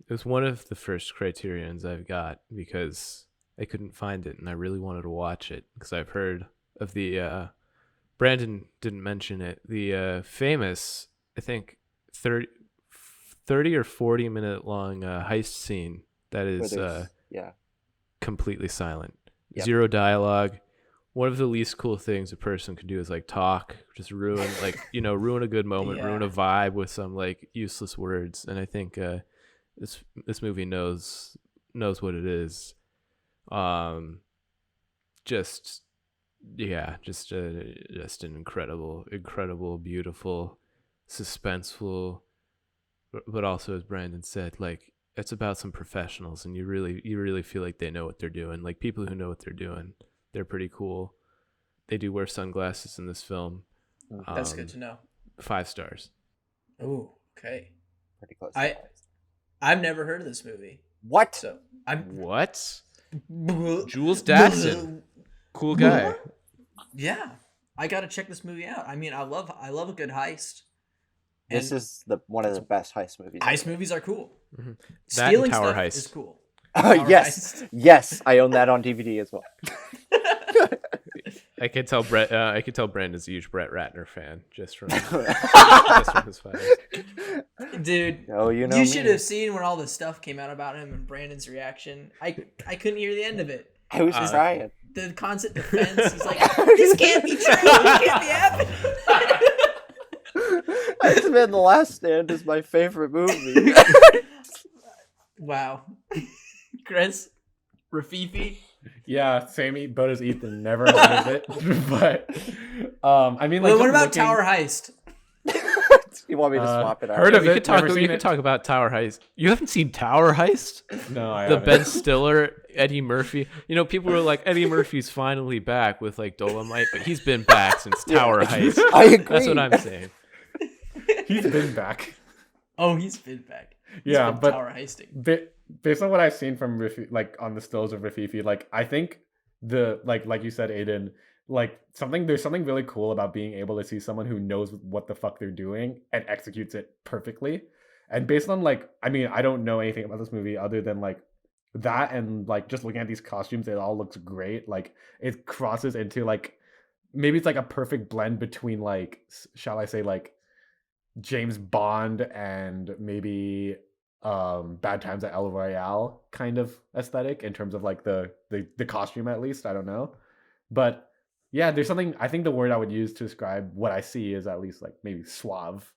It was one of the first criterions I've got because I couldn't find it and I really wanted to watch it because I've heard of the Brandon didn't mention it. The famous, I think 30 or 40 minute long heist scene that Where is there's- yeah. completely silent. Yep. Zero dialogue. One of the least cool things a person could do is like talk, just ruin like, you know, ruin a good moment, ruin a Yeah. vibe with some like useless words. And I think this movie knows what it is. Just an incredible, beautiful, suspenseful, but also, as Brandon said, like it's about some professionals, and you really feel like they know what they're doing. Like people who know what they're doing, they're pretty cool. They do wear sunglasses in this film. That's good to know. 5 stars. Oh, okay. Pretty close. I've never heard of this movie. What? So I'm What? Jules Dassin, cool guy. Yeah, I gotta check this movie out. I mean, I love a good heist. This And is one of the best heist movies. heist movies are cool. Mhm. That and Stealing Tower stuff Heist. is cool. Yes, Heist. yes, I own that on DVD as well. I could tell Brandon's a huge Brett Ratner fan just from his files. Dude, Oh, you know you me. should have seen when all the stuff came out about him and Brandon's reaction. I couldn't hear the end of it. I was crying. The constant defense. He's like, this can't be true. This can't be happening. X-Men: The Last Stand is my favorite movie. Wow. Chris, Rafifi. Yeah, same boat as Ethan. Never heard of it, but I mean, like, Well, what just about looking- Tower Heist? You want me to swap it out? heard of We it, could talk. never We seen could it. talk about Tower Heist. You haven't seen Tower Heist? No, I The haven't. Ben Stiller, Eddie Murphy. You know, people were like, Eddie Murphy's finally back with like Dolomite, but he's been back since Tower Heist. I agree. That's what I'm saying. He's been back. Oh, he's been back. He's Yeah, been but Tower Heisting. based on what I've seen from like on the stills of Rafifi, like I think like you said, Aiden, like there's something really cool about being able to see someone who knows what the fuck they're doing and executes it perfectly. And based on like, I mean, I don't know anything about this movie other than like that, and like just looking at these costumes, it all looks great. Like it crosses into like maybe it's like a perfect blend between like, shall I say, like James Bond and maybe Bad Times at El Royale kind of aesthetic in terms of like the costume, at least. I don't know, but yeah, there's something. I think the word I would use to describe what I see is at least like maybe suave.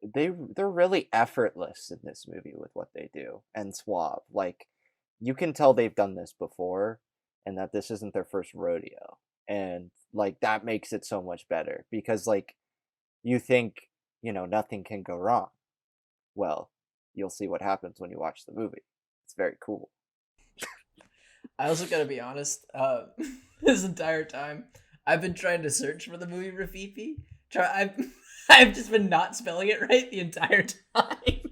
They're really effortless in this movie with what they do, and suave. Like you can tell they've done this before, and that this isn't their first rodeo, and like that makes it so much better because like you think nothing can go wrong. Well, you'll see what happens when you watch the movie. It's very cool. I also gotta be honest. This entire time, I've been trying to search for the movie Rafifi. I've just been not spelling it right the entire time.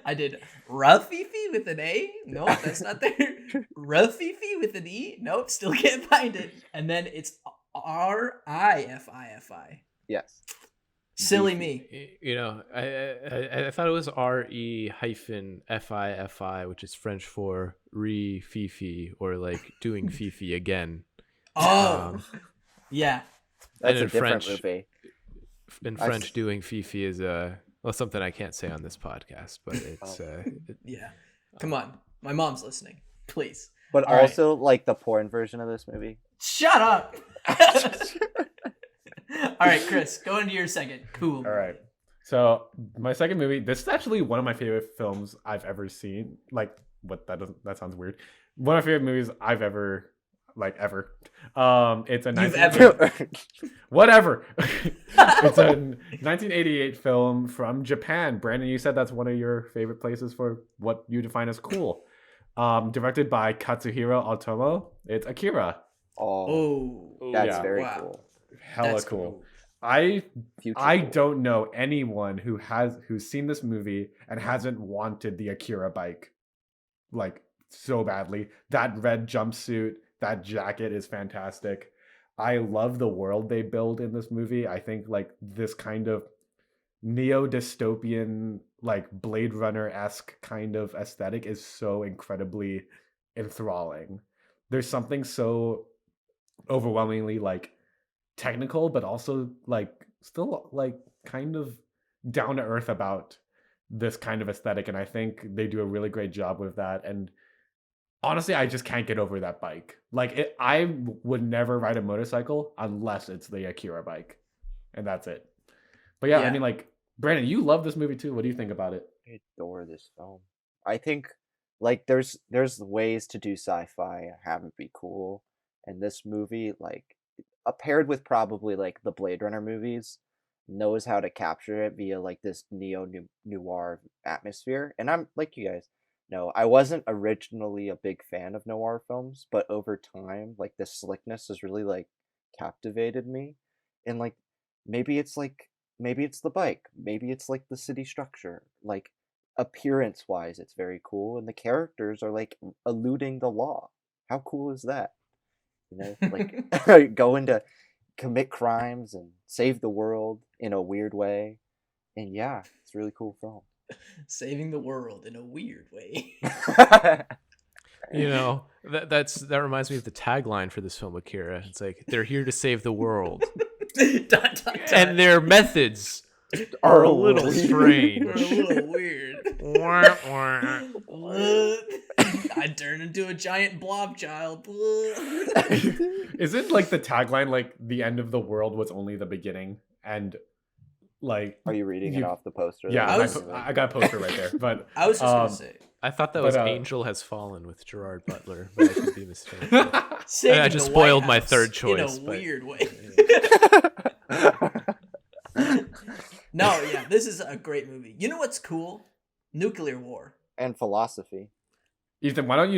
I did Rafifi with an A. Nope, that's not there. Rafifi with an E. Nope, still can't find it. And then it's Rififi. Yes. Silly me. You know, I thought it was RE-FIFI, which is French for re-fifi, or like doing fifi again. Oh, yeah. That's in a different French- movie. In French, doing fifi is something I can't say on this podcast, but it's Yeah. Come on. My mom's listening. Please. But All right. also like the porn version of this movie. Shut up. All right, Chris, go into your second. Cool. All right. So my second movie, this is actually one of my favorite films I've ever seen. Like, that sounds weird. One of my favorite movies I've ever. It's a You've 19 ever. whatever. It's a 1988 film from Japan. Brandon, you said that's one of your favorite places for what you define as cool. Directed by Katsuhiro Otomo. It's Akira. Oh, Oh, that's yeah. very Wow. cool. Hella That's cool. I Future I cool. don't know anyone who's seen this movie and hasn't wanted the Akira bike like so badly. That red jumpsuit, that jacket is fantastic. I love the world they build in this movie. I think like this kind of neo-dystopian, like Blade Runner-esque kind of aesthetic is so incredibly enthralling. There's something so overwhelmingly like technical, but also like still like kind of down to earth about this kind of aesthetic, and I think they do a really great job with that. And honestly, I just can't get over that bike. Like I would never ride a motorcycle unless it's the Akira bike, and that's it. But yeah, I Yeah. mean, like Brandon, you love this movie too. What do you think about it? I adore this film. I think like there's ways to do sci-fi and have it be cool, and this movie like paired with probably like the Blade Runner movies knows how to capture it via like this noir atmosphere. And I'm like you guys know, I wasn't originally a big fan of noir films, but over time like the slickness has really like captivated me. And like maybe it's the bike, maybe it's like the city structure. Like appearance wise, it's very cool, and the characters are like eluding the law. How cool is that? You know, like going to commit crimes and save the world in a weird way. And yeah, it's a really cool film. Saving the world in a weird way. You know, that reminds me of the tagline for this film, Akira. It's like, they're here to save the world. Dot, dot, dot. And their methods are a little strange. We're a little weird. Wah, wah. What? I turned into a giant blob child. Isn't like the tagline like the end of the world was only the beginning? And like, Are you reading it off the poster? yeah, I was- I got a poster right there. But I was just gonna say, I thought that But, was Angel Has Fallen with Gerard Butler, but I could be mistaken. saving I just the spoiled White my House third choice, in a but- weird way. No, yeah, this is a great movie. You know what's cool? Nuclear war. And philosophy. Ethan, why don't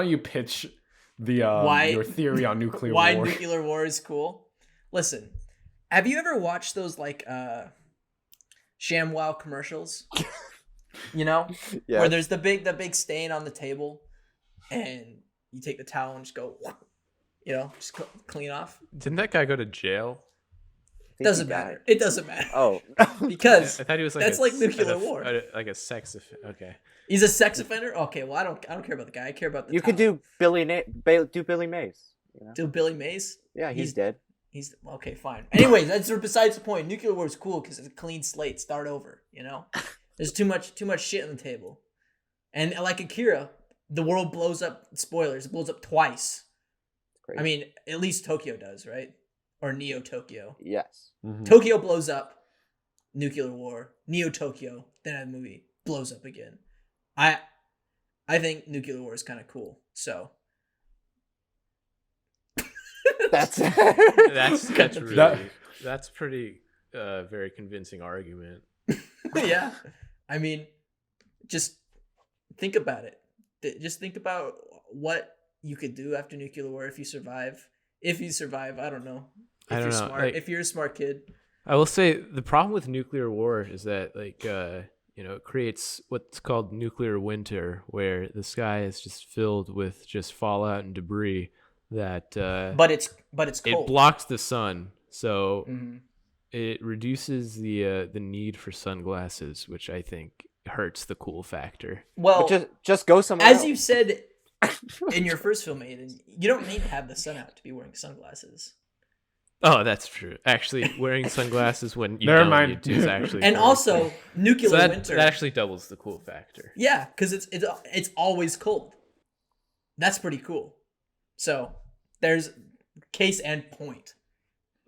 you pitch the Why- your theory on nuclear Why war? nuclear war is cool? Listen, have you ever watched those like ShamWow commercials? You know, Yeah. where there's the big stain on the table, and you take the towel and just go, you know, just clean off. Didn't that guy go to jail? Doesn't matter. It doesn't matter Oh. because I thought he was like that's like nuclear war. like a sex okay. He's a sex offender. Okay, well I don't care about the guy. I care about the. You could towel. do Billy Mays. You know? Do Billy Mays. Yeah, he's dead. He's okay, fine. Anyways, that's besides the point. Nuclear war is cool because it's a clean slate. Start over. You know, there's too much shit on the table, and like Akira, the world blows up. Spoilers: it blows up twice. Crazy. I mean, at least Tokyo does, right? Or Neo Tokyo. Yes. Mhm. Tokyo blows up. Nuclear war. Neo Tokyo. Then that movie blows up again. I think nuclear war is kind of cool. So That's That's pretty very convincing argument. yeah. I mean, just think about it. Just think about what you could do after nuclear war if you survive. If you survive, I don't know. If I don't you're know, smart, like- if you're a smart kid. I will say the problem with nuclear war is that it creates what's called nuclear winter, where the sky is just filled with just fallout and debris that But it's it cold. blocks the sun, so Mhm. it reduces the need for sunglasses, which I think hurts the cool factor. Well, But just go somewhere as else. you said in your first film, Aiden, you don't need to have the sun out to be wearing sunglasses. Oh, that's true. Actually, wearing sunglasses when you Never don't mind. need to is actually And very also, cool. nuclear So that winter. actually doubles the cool factor. Yeah, because it's always cold. That's pretty cool. So there's case and point.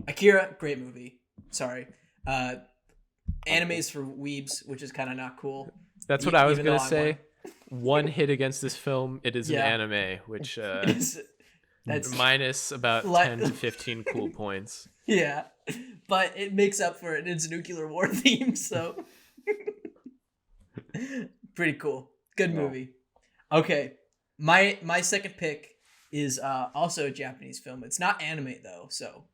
Akira, great movie. Sorry. Animes for weebs, which is kind of not cool. That's what I was even though gonna I say. One hit against this film, it is Yeah. an anime, which That's minus about Like- 10 to 15 cool points. yeah, but it makes up for it. It's nuclear war theme, so pretty cool. Good Yeah. movie. Okay, my second pick is also a Japanese film. It's not anime though, so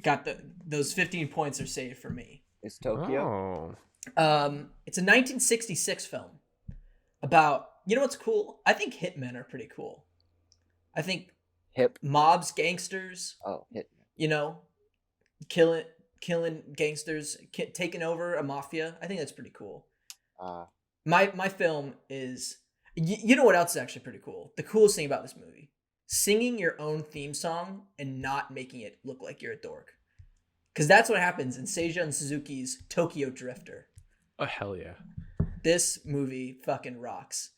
got those 15 points are saved for me. Is Tokyo? Oh. It's a 1966 film about, you know what's cool? I think hitmen are pretty cool. I think Hip. mobs, gangsters, Oh, hit. you know, killing gangsters, taking over a mafia. I think that's pretty cool. My film is, you know what else is actually pretty cool? The coolest thing about this movie, singing your own theme song and not making it look like you're a dork. Because that's what happens in Seija and Suzuki's Tokyo Drifter. Oh, hell yeah. This movie fucking rocks.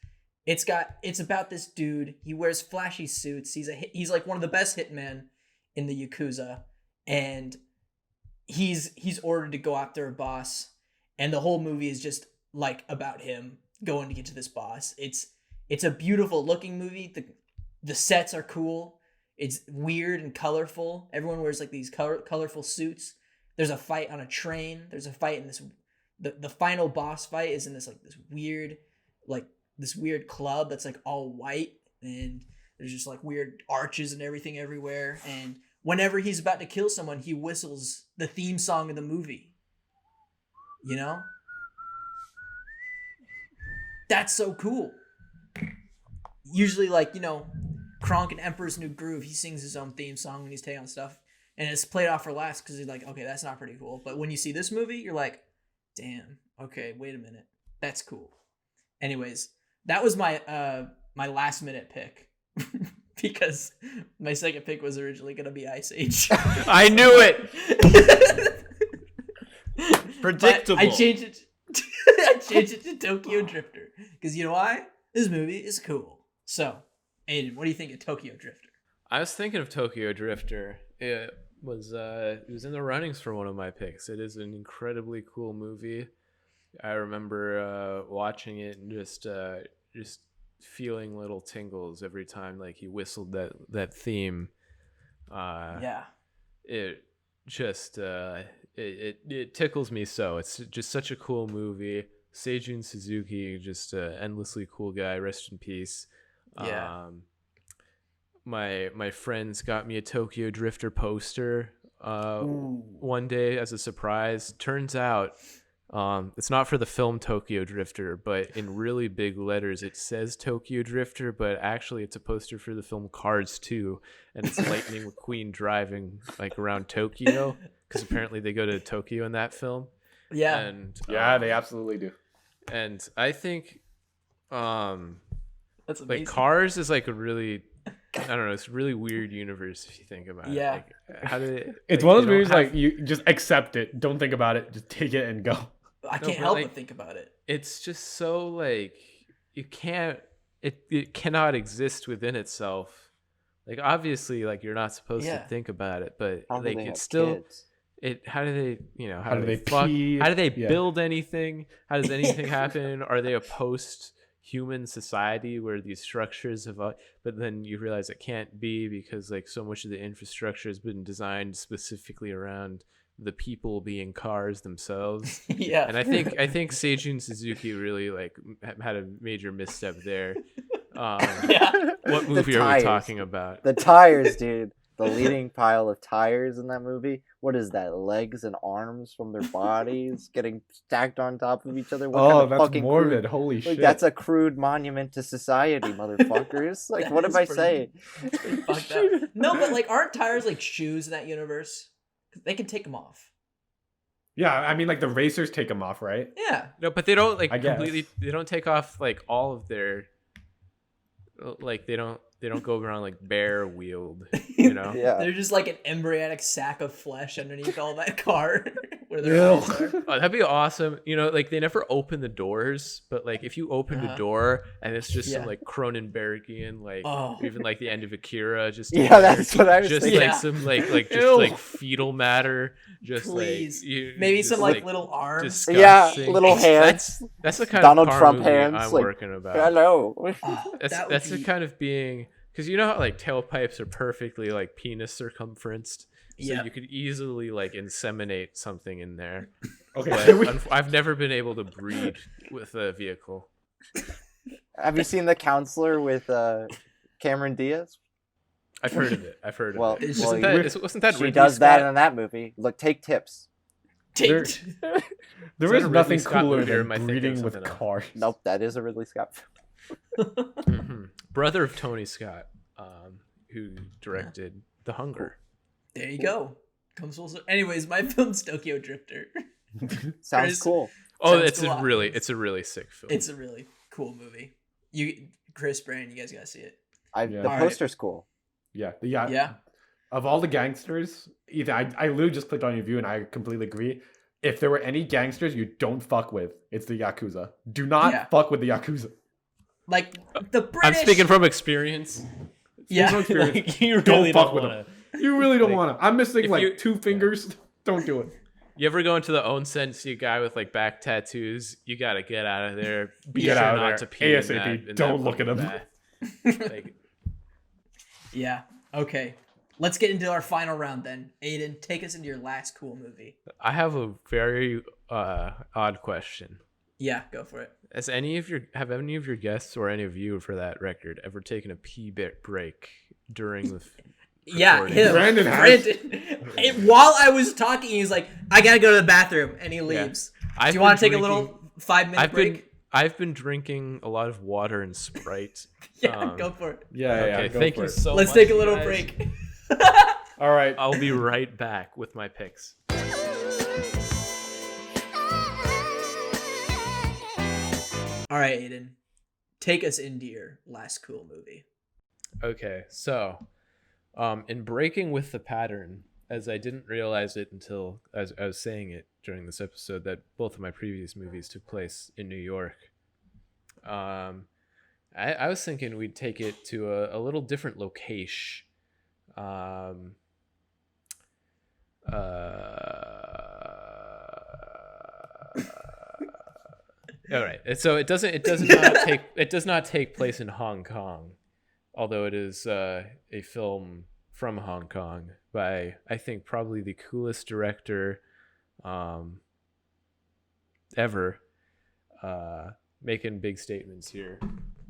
It's about this dude. He wears flashy suits. He's like one of the best hitmen in the Yakuza, and he's ordered to go after a boss, and the whole movie is just like about him going to get to this boss. It's a beautiful looking movie. The sets are cool. It's weird and colorful. Everyone wears like these colorful suits. There's a fight on a train. There's a fight in this. The final boss fight is in this weird club that's like all white, and there's just like weird arches and everything everywhere. And whenever he's about to kill someone, he whistles the theme song of the movie. You know? That's so cool. Usually, like, you know, Kronk in Emperor's New Groove, he sings his own theme song when he's taking on stuff, and it's played off for last because he's like, okay, that's not pretty cool. But when you see this movie, you're like, damn, okay, wait a minute, that's cool. Anyways, that was my my last minute pick because my second pick was originally gonna be Ice Age. I knew it. Predictable. But I changed it. I changed it to Tokyo Drifter because you know why? This movie is cool. So, Aiden, what do you think of Tokyo Drifter? I was thinking of Tokyo Drifter. It was in the runnings for one of my picks. It is an incredibly cool movie. I remember watching it and just feeling little tingles every time like he whistled that theme. Yeah. It just it tickles me so. It's just such a cool movie. Seijun Suzuki, just an endlessly cool guy. Rest in peace. Yeah. My friends got me a Tokyo Drifter poster one day as a surprise. Turns out it's not for the film Tokyo Drifter, but in really big letters it says Tokyo Drifter, but actually it's a poster for the film Cars 2, and it's Lightning McQueen driving like around Tokyo because apparently they go to Tokyo in that film. Yeah. And Yeah, they absolutely do. And I think That's amazing. like Cars is like a really, I don't know, it's a really weird universe if you think about Yeah. it. Like, how did it? It's like, one of they those don't movies have- like you just accept it, don't think about it, just take it and go. I No, can't but, help like, but think about it. It's just so like you can't. It cannot exist within itself. Like obviously, like you're not supposed Yeah. to think about it, but How do like they have it's still. kids? How do they, how do do they they fuck? pee? How do they Yeah. build anything? How does anything happen? Are they a post-human society where these structures have, but then you realize it can't be because like so much of the infrastructure has been designed specifically around the people being cars themselves. Yeah. And I think Seijun Suzuki really like had a major misstep there. Yeah. What The movie are we tires. talking about? The tires, dude. The leading pile of tires in that movie. What is that? Legs and arms from their bodies getting stacked on top of each other. What kind of That's fucking morbid. Crude, Holy like, shit. that's a crude monument to society, motherfuckers. Like, That what is am I pretty- saying? pretty fucked up. No, but like, aren't tires like shoes in that universe? They can take them off. Yeah, I mean, like the racers take them off, right? Yeah. No, but they don't like I guess. completely. They don't take off like all of their. Like they don't go around like bare wheeled, you know. Yeah. They're just like an embryonic sack of flesh underneath all that car where their Ew. eyes are. Oh, that'd be awesome. Like they never open the doors, but like if you open the Uh-huh. door and it's just some Yeah. like Cronenbergian, like Oh. even like the end of Akira, just Yeah, that's what I was just thinking. like Yeah. some like just Ew. like fetal matter, just Please. like Maybe just, some like little arms. disgusting. Yeah, little hands. That's the kind Donald of car Trump movie hands, I'm like, working about. Hello. Oh, That's that would that's the be- kind of being because you know how like tailpipes are perfectly like penis circumferenced, so Yeah. you could easily like inseminate something in there. Okay. But should we- I've never been able to breed with a vehicle. Have you seen The Counselor with Cameron Diaz? I've heard of it. I've heard Well, of it. it's Wasn't well, that, wasn't that She Ridley does that Scott? in that movie. Look, take tips. There- Taped. There that is a Ridley nothing Scott cooler movie, or than am I thinking of breeding with something else? cars. Nope, that is a Ridley Scott film. Mhm. Brother of Tony Scott, who directed The Hunger. There you go. Comes full circle. Anyways, my film's Tokyo Drifter. Sounds Chris- cool. Oh, Sounds it's cool. a really sick film. It's a really cool movie. Chris, Brandon, you guys gotta see it. Yeah. The Alright. poster's cool. Yeah. Yeah. Of all the gangsters, Ethan, I literally just clicked on your view and I completely agree. If there were any gangsters you don't fuck with, it's the Yakuza. Do not Yeah. fuck with the Yakuza. Like the British. I'm speaking from experience. Yeah. from experience. Like, you Don't really fuck don't with wanna. You really don't Like, want to. I'm missing if like you- 2 fingers. Don't do it. You ever go into the onsen, see a guy with like back tattoos? You gotta get out of there. Be Get sure out of not there. to pee in ASAP. that- in that Don't look at fucking him. bath. Like, Yeah. Okay. Let's get into our final round then. Aiden, take us into your last cool movie. I have a very odd question. Yeah, go for it. Have any of your guests or any of you, for that record, ever taken a pee bit break during the? Yeah, recording? him. Brandon has. While I was talking, he's like, "I gotta go to the bathroom," and he leaves. Do you want to take a little 5-minute break? I've been drinking a lot of water and Sprite. Yeah, go for it. Yeah, Okay, go thank for you it. so much. Let's take a you little guys. break. All right. I'll be right back with my picks. All right, Aiden, take us into your last cool movie. Okay, so in breaking with the pattern, as I didn't realize it until as I was saying it during this episode, that both of my previous movies took place in New York. I was thinking we'd take it to a little different location. All right. So it does not take place in Hong Kong, although it is a film from Hong Kong by, I think, probably the coolest director ever, making big statements here.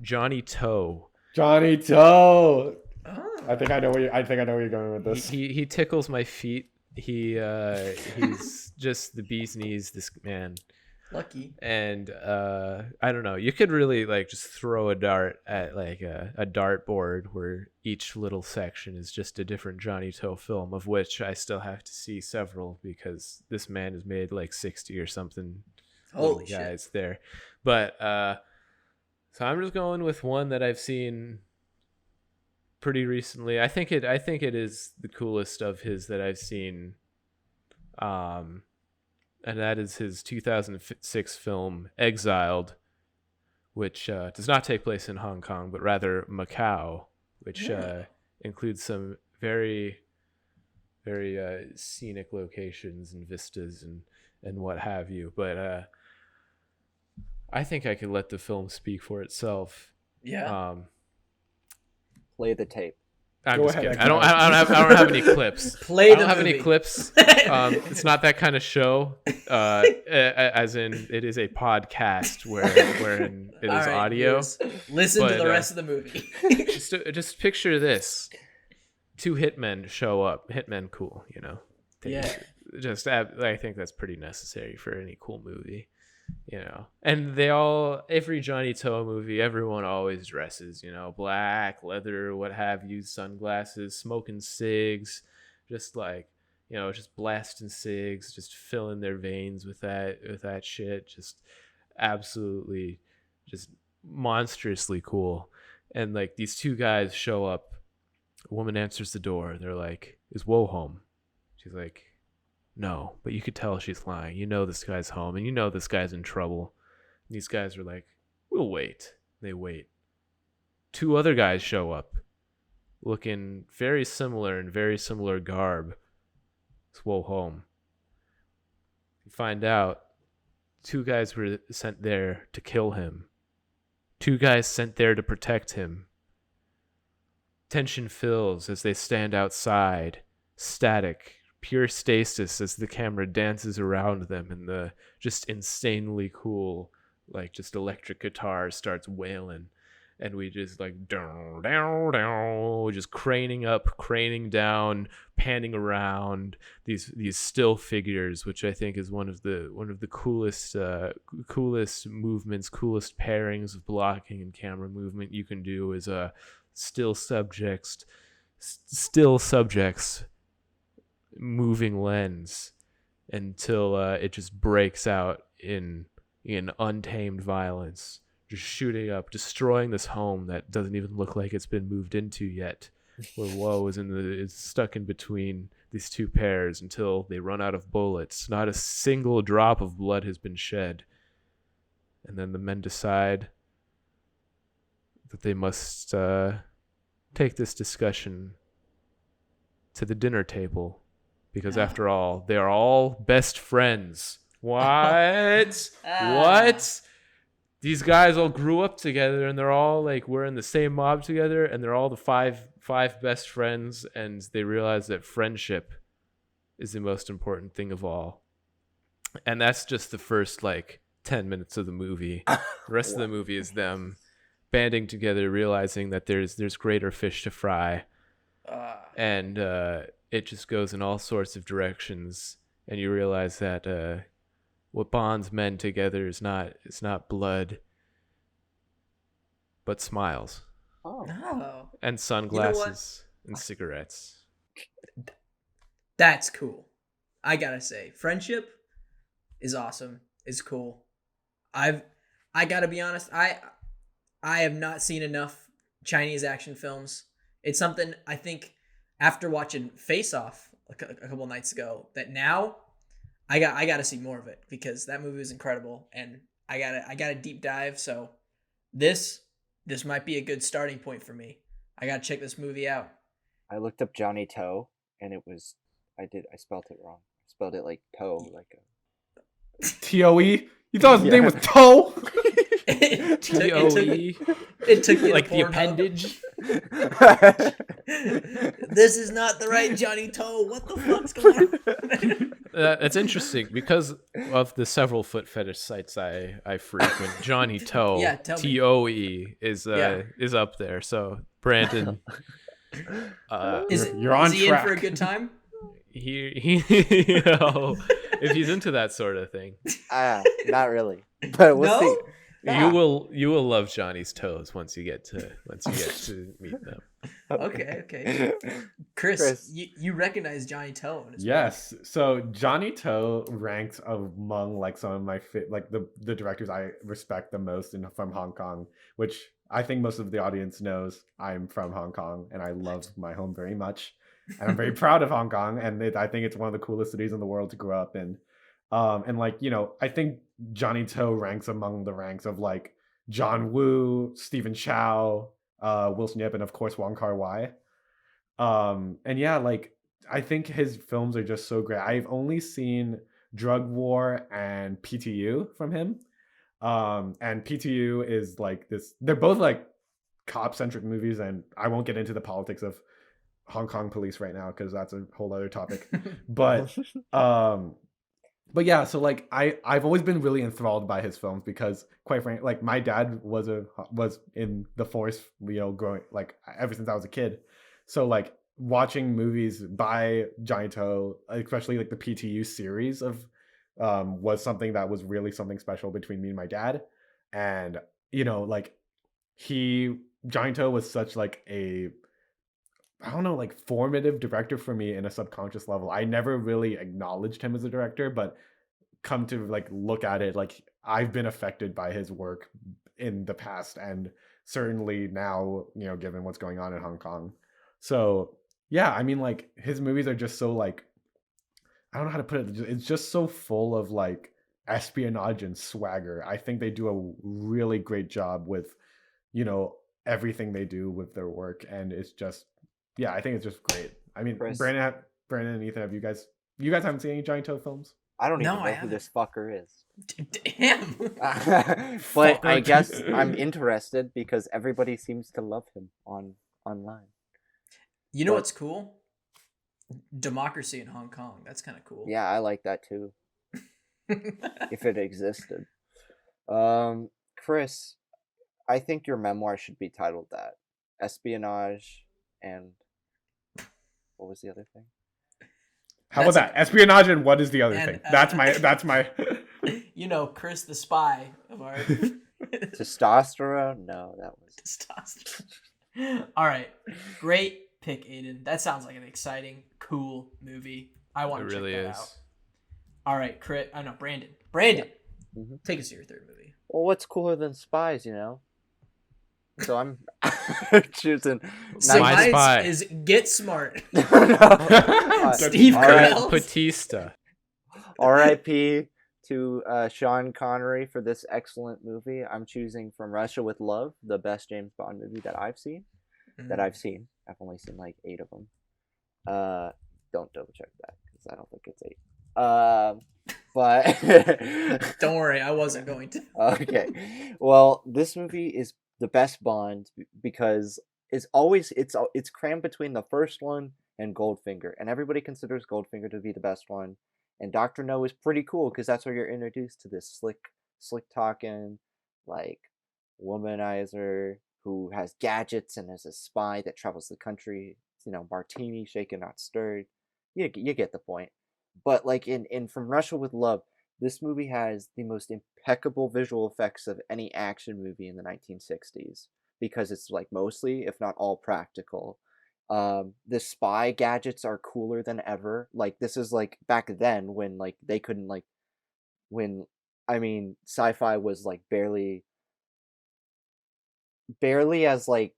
Johnny To. Johnny To. Oh. I think I know where you're going with this. He tickles my feet. He's just the bee's knees, this man. Lucky. And I don't know, you could really like just throw a dart at like a dartboard where each little section is just a different Johnny To film, of which I still have to see several because this man has made like 60 or something. Holy guys shit. there. But so I'm just going with one that I've seen pretty recently. I think it is the coolest of his that I've seen. And that is his 2006 film Exiled, which does not take place in Hong Kong, but rather Macau, which includes some very, very scenic locations and vistas and what have you. But I think I could let the film speak for itself. Yeah. Play the tape. I'm Go just ahead, kidding. Exiled. I don't have any clips. Play I the don't have movie. any clips. It's not that kind of show. As in, it is a podcast wherein it is All right, audio. viewers, listen to But, the rest of the movie. Just picture this: two hitmen show up. Hitmen, cool, you know. Yeah. I think that's pretty necessary for any cool movie, you know. And every Johnny To movie, everyone always dresses, you know, black, leather, what have you, sunglasses, smoking cigs, just like, you know, just blasting cigs, just filling their veins with that shit, just absolutely, just monstrously cool. And like these two guys show up, a woman answers the door, they're like, "Is Wo home?" She's like, "No," but you could tell she's lying. You know this guy's home, and you know this guy's in trouble. And these guys are like, "We'll wait." They wait. Two other guys show up, looking very similar in very similar garb. It's Wo home. You find out two guys were sent there to kill him. Two guys sent there to protect him. Tension fills as they stand outside, static, pure stasis as the camera dances around them and the just insanely cool, like just electric guitar starts wailing. And we just like down, down, down, just craning up, craning down, panning around these still figures, which I think is one of the coolest movements, coolest pairings of blocking and camera movement you can do is still subjects moving lens until it just breaks out in untamed violence, just shooting up, destroying this home that doesn't even look like it's been moved into yet, where Woe is stuck in between these two pairs until they run out of bullets. Not a single drop of blood has been shed. And then the men decide that they must take this discussion to the dinner table, because after all, they are all best friends. What? What? These guys all grew up together, and they're all like, we're in the same mob together, and they're all the five best friends, and they realize that friendship is the most important thing of all. And that's just the first like 10 minutes of the movie. The rest of the movie is them banding together, realizing that there's greater fish to fry. And it just goes in all sorts of directions, and you realize that what bonds men together is not blood, but smiles Oh, Oh, and sunglasses and cigarettes. that's cool. I gotta say, friendship is awesome. It's cool. I gotta be honest. I have not seen enough Chinese action films. It's something I think after watching Face Off a couple nights ago that now I got to see more of it because that movie was incredible and I got to deep dive. So this might be a good starting point for me. I got to check this movie out. I looked up Johnny Toe, and I spelled it wrong. I spelled it like toe, like a Toe. You thought his Yeah. name was Toe? T-O-E, It took me like to the Pornhub. appendage. This is not the right Johnny Toe. What the fuck's going on? It's interesting because of the several foot fetish sites I frequent. Johnny Toe, Yeah, tell me. T-O-E is Yeah. is up there. So Brandon, Is You're on he track. in for a good time? he if he's into that sort of thing, Not really, but we'll No? see. you will love Johnny's toes once you get to meet them. Okay. Chris, Chris. you recognize Johnny Toe in his Yes. So Johnny Toe ranks among like some of my the directors I respect the most from Hong Kong, which I think most of the audience knows I'm from Hong Kong and I love my home very much. And I'm very proud of Hong Kong, and I think it's one of the coolest cities in the world to grow up in. And like, you know, I think Johnny Toe ranks among the ranks of like John Woo, Stephen Chow, Wilson Yip, and of course Wong Kar-wai. And yeah, like I think his films are just so great. I've only seen Drug War and PTU from him. And PTU is like this, they're both like cop centric movies, and I won't get into the politics of Hong Kong police right now because that's a whole other topic. But yeah, so like I've always been really enthralled by his films because quite frankly, like my dad was in the force, you know, growing like ever since I was a kid. So like watching movies by Johnny Toe, especially like the PTU series of was something that was really something special between me and my dad. And you know, like Johnny Toe was such like a, I don't know, like formative director for me in a subconscious level. I never really acknowledged him as a director, but come to like look at it, like I've been affected by his work in the past and certainly now, you know, given what's going on in Hong Kong. So yeah, I mean, like his movies are just so like, I don't know how to put it. It's just so full of like espionage and swagger. I think they do a really great job with, you know, everything they do with their work, and it's just, yeah, I think it's just great. I mean, Chris. Brandon and Ethan, have you guys haven't seen any Johnny Toe films? I don't No, even I know who this fucker is. Damn. But I guess I'm interested because everybody seems to love him online. You know But- what's cool? Democracy in Hong Kong. That's kind of cool. Yeah, I like that too. If it existed. Chris, I think your memoir should be titled that. Espionage and what was the other thing? How about That's that? Espionage and what is the other And, thing? That's my You know, Chris the spy of our Testosterone? No, that was testosterone. All right, great pick, Aiden. That sounds like an exciting, cool movie. I want It to really check that is. out. All right, Chris. I know Brandon. Brandon, Mhm. take us to your third movie. Well, what's cooler than spies, you know? So I'm choosing. So My mine spy. is Get Smart. No. Steve all right. Carell. Batista. R.I.P. to Sean Connery for this excellent movie. I'm choosing From Russia with Love, the best James Bond movie that I've seen. I've only seen like 8 of them. Don't double check that because I don't think it's 8. But Don't worry, I wasn't going to. okay. Well, this movie is the best Bond because it's crammed between the first one and Goldfinger, and everybody considers Goldfinger to be the best one. And Dr. No is pretty cool because that's where you're introduced to this slick talking, like womanizer who has gadgets and is a spy that travels the country. You know, martini, shaken not stirred. You get the point. But like in From Russia with Love, this movie has the most impeccable visual effects of any action movie in the 1960s. because it's like mostly, if not all, practical. The spy gadgets are cooler than ever. Like this is like back then when like they couldn't like when I mean sci-fi was like barely as like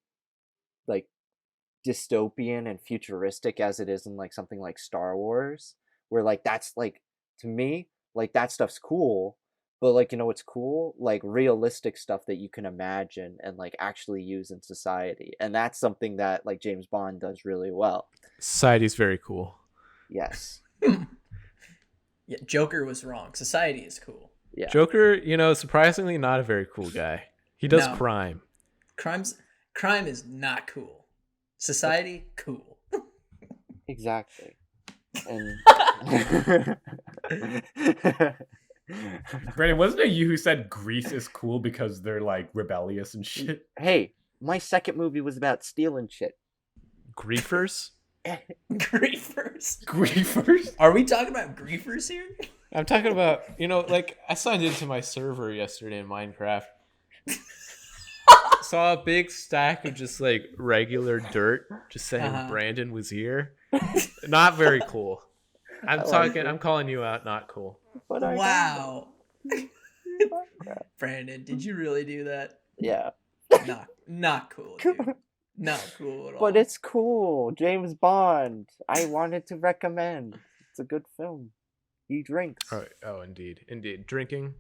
dystopian and futuristic as it is in like something like Star Wars, where like that's like to me like that stuff's cool, but like what's cool, like realistic stuff that you can imagine and like actually use in society, and that's something that like James Bond does really well. Society's very cool. Yes. Yeah, Joker was wrong. Society is cool. Yeah. Joker, surprisingly not a very cool guy. He does No. crime. Crime is not cool. Society, cool. Exactly. And Brandon, wasn't it you who said Greece is cool because they're like rebellious and shit? hey, my second movie was about stealing shit. Griefers? Griefers. Griefers? Are we talking about griefers here? I'm talking about, like I signed into my server yesterday in Minecraft. Saw a big stack of just like regular dirt, just saying Brandon was here. Not very cool. I'm calling you out, not cool. But Wow. Brandon, did you really do that? Yeah. Not cool, dude. Not cool at all. But it's cool. James Bond. I wanted to recommend. It's a good film. He drinks. Oh, indeed. Drinking.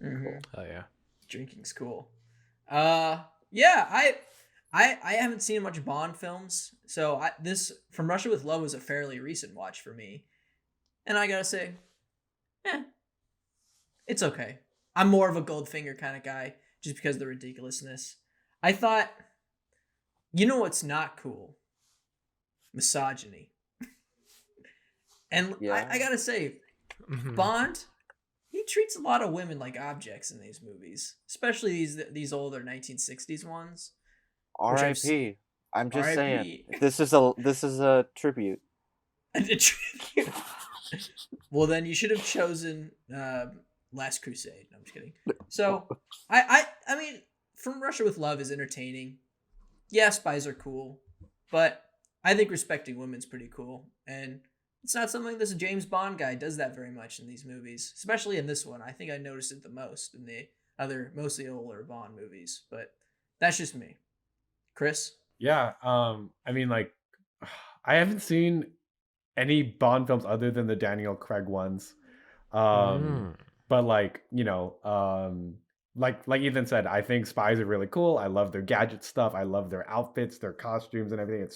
Mhm. Oh yeah. Drinking's cool. Yeah, I haven't seen much Bond films, so this From Russia with Love was a fairly recent watch for me, and I gotta say, it's okay. I'm more of a Goldfinger kind of guy, just because of the ridiculousness. I thought, what's not cool? Misogyny. And Yeah. I gotta say, Mhm. Bond, he treats a lot of women like objects in these movies, especially these older 1960s ones. R.I.P. I'm just R.I.P.. saying. This is a tribute. Well, then you should have chosen Last Crusade. No, I'm just kidding. So, I mean, From Russia with Love is entertaining. Yeah, spies are cool, but I think respecting women's pretty cool, and it's not something this James Bond guy does that very much in these movies, especially in this one. I think I noticed it the most in the other, mostly older Bond movies, but that's just me. Chris? Yeah. I mean, like, I haven't seen any Bond films other than the Daniel Craig ones. But like, like Ethan said, I think spies are really cool. I love their gadget stuff. I love their outfits, their costumes, and everything.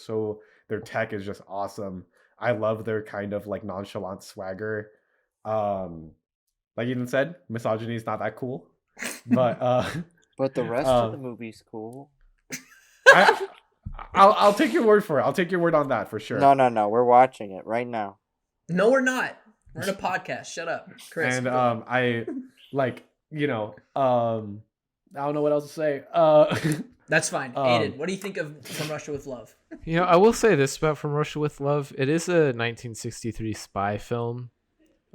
Their tech is just awesome. I love their kind of like nonchalant swagger. Like Ethan said, misogyny is not that cool. But But the rest of the movie's cool. I'll take your word for it. I'll take your word on that for sure. No. We're watching it right now. No, we're not. We're in a podcast. Shut up, Chris. And I like, I don't know what else to say. That's fine. Aiden, what do you think of From Russia with Love? I will say this about From Russia with Love. It is a 1963 spy film.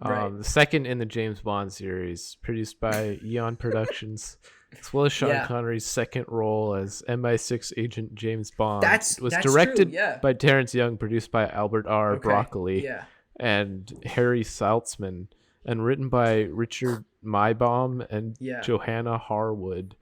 Right. The second in the James Bond series, produced by Eon Productions, as well as Sean Connery's second role as MI6 agent James Bond. That's directed true, yeah. by Terrence Young, produced by Albert R. Broccoli and Harry Saltzman, and written by Richard Maybaum and Johanna Harwood,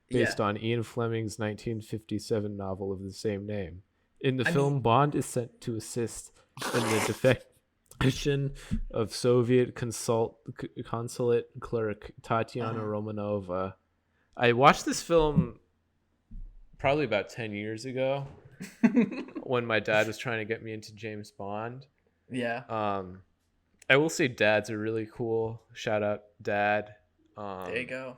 based on Ian Fleming's 1957 novel of the same name. In the film, Bond is sent to assist in the defection of Soviet consulate clerk Tatiana Romanova. I watched this film probably about 10 years ago when my dad was trying to get me into James Bond. Yeah. I will say dads are really cool. Shout out Dad. There you go.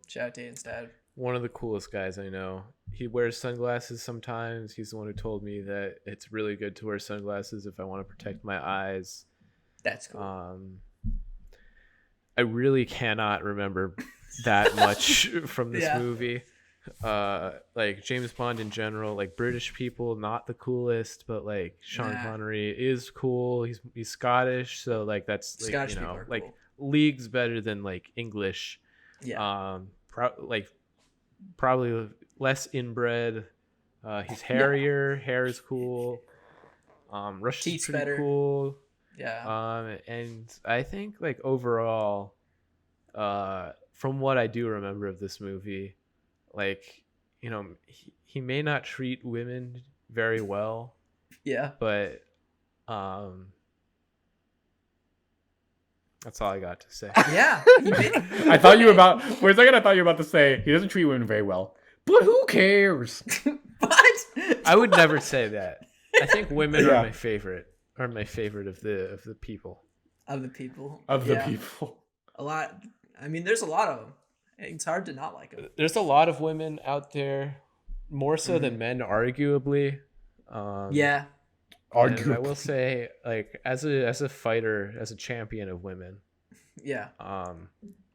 Shout out to Aiden's dad. One of the coolest guys I know. He wears sunglasses sometimes. He's the one who told me that it's really good to wear sunglasses if I want to protect my eyes. That's cool. I really cannot remember that much from this movie. Like James Bond in general, like British people, not the coolest, but like Sean Connery is cool. He's Scottish, so like that's like, Scottish people are like cool. leagues better than like English. Yeah. Like probably less inbred. He's hairier. Hair is cool. Rush is Teeth's pretty better. cool. Yeah. And I think like overall, from what I do remember of this movie, like, you know, he may not treat women very well, Yeah. but that's all I got to say. Yeah. I thought you were about for a second. I thought you were about to say he doesn't treat women very well, but who cares? What? I would never say that. I think women Yeah. are my favorite. Are my favorite of the people. Of the people. Of the Yeah. people. A lot. I mean, there's a lot of them. It's hard to not like them. There's a lot of women out there, more so Mm-hmm. than men, arguably. Yeah. And I will say, like, as a fighter, as a champion of women, Yeah.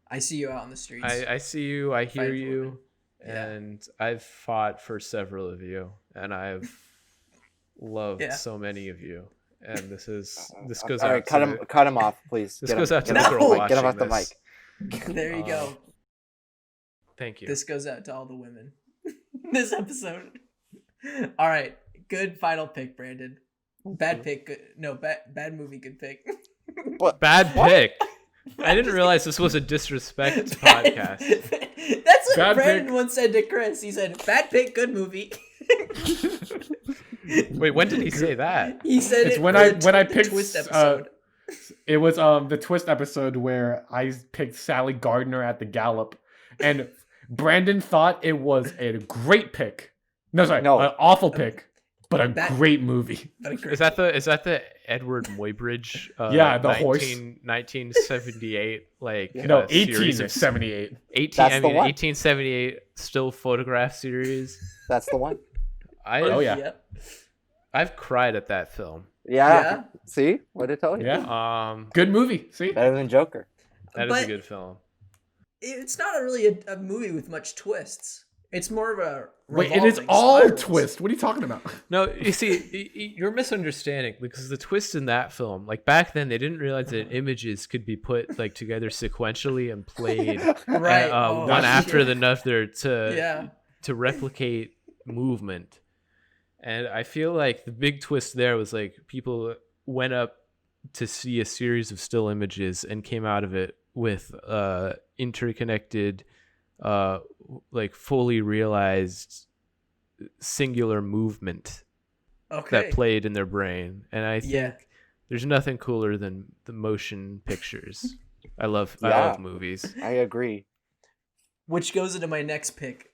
I see you out on the streets. I see you, I hear Fight for you, women. Yeah. and I've fought for several of you, and I've loved Yeah. so many of you. And this goes All out right, to cut him off, please. this goes out to get the him girl off the mic. Get him off the watching mic. this. There you go. Thank you. This goes out to all the women. This episode. All right. Good final pick, Brandon. Bad pick. Good. No, bad movie. Good pick. Bad pick. I didn't realize this was a disrespect podcast. That's what Bad Brandon pick. once said to Chris. He said, "Bad pick, good movie." Wait, when did he say that? He said It's it when for I- the when I the picked, twist episode. It was the twist episode where I picked Sally Gardner at the Gallop, and Brandon thought it was a great pick. No, sorry, No. an awful pick, but a That- great movie. Is that the Edward Muybridge? Yeah, the horse. 1978, like No, series of 1878. 18. That's I the mean, one. 1878 still photograph series. That's the one. Oh, yeah. Yep. I've cried at that film. Yeah. Yeah. See what did I tell you? Yeah, good movie. See, Better than Joker. that is But- a good film. It's not really a movie with much twists. It's more of a wait, it is revolving all spirals. twist. What are you talking about? No, you see, you're misunderstanding because the twist in that film, like back then, they didn't realize that images could be put like together sequentially and played Right. Oh, one after shit. the another Yeah. to replicate movement. And I feel like the big twist there was like people went up to see a series of still images and came out of it with interconnected, like fully realized singular movement Okay. that played in their brain. And I think Yeah. there's nothing cooler than the motion pictures. I love Yeah. movies. I agree. Which goes into my next pick,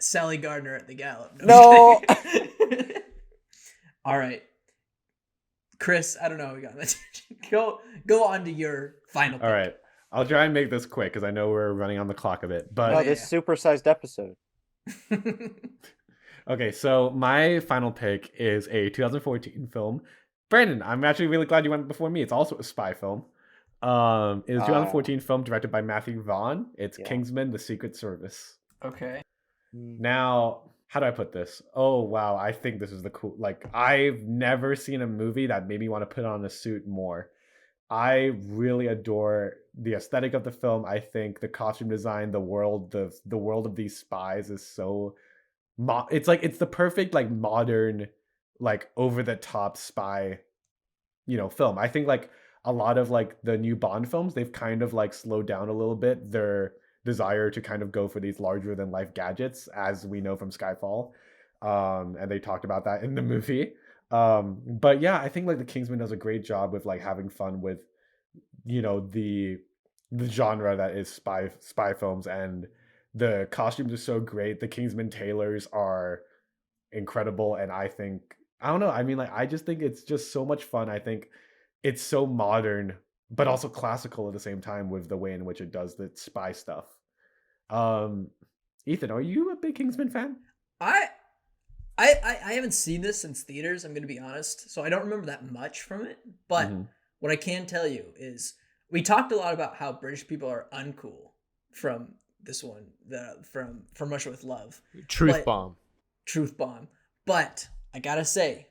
Sally Gardner at the Gallop. No. I'm kidding. All right, Chris. I don't know. How we got that. Go on to your final pick. All right, I'll try and make this quick because I know we're running on the clock a bit. But No, this supersized episode. okay, so my final pick is a 2014 film. Brandon, I'm actually really glad you went before me. It's also a spy film. It is a 2014 film directed by Matthew Vaughn. It's Yeah. Kingsman: The Secret Service. Okay. Now, how do I put this? Oh wow, I think this is the cool. Like, I've never seen a movie that made me want to put on a suit more. I really adore the aesthetic of the film. I think the costume design, the world of these spies is so. It's like it's the perfect like modern, like over the top spy, film. I think like a lot of like the new Bond films, they've kind of like slowed down a little bit their desire to kind of go for these larger than life gadgets, as we know from Skyfall. And they talked about that in the movie. But yeah, I think like the Kingsman does a great job with like having fun with, the genre that is spy films, and the costumes are so great. The Kingsman tailors are incredible, and I don't know. I mean, like I just think it's just so much fun. I think it's so modern, but also classical at the same time with the way in which it does the spy stuff. Ethan, are you a big Kingsman fan? I haven't seen this since theaters. I'm gonna be honest, so I don't remember that much from it. But Mhm. what I can tell you is we talked a lot about how British people are uncool from this one, from Russia with Love, Truth But- bomb. Truth Bomb. But I gotta say,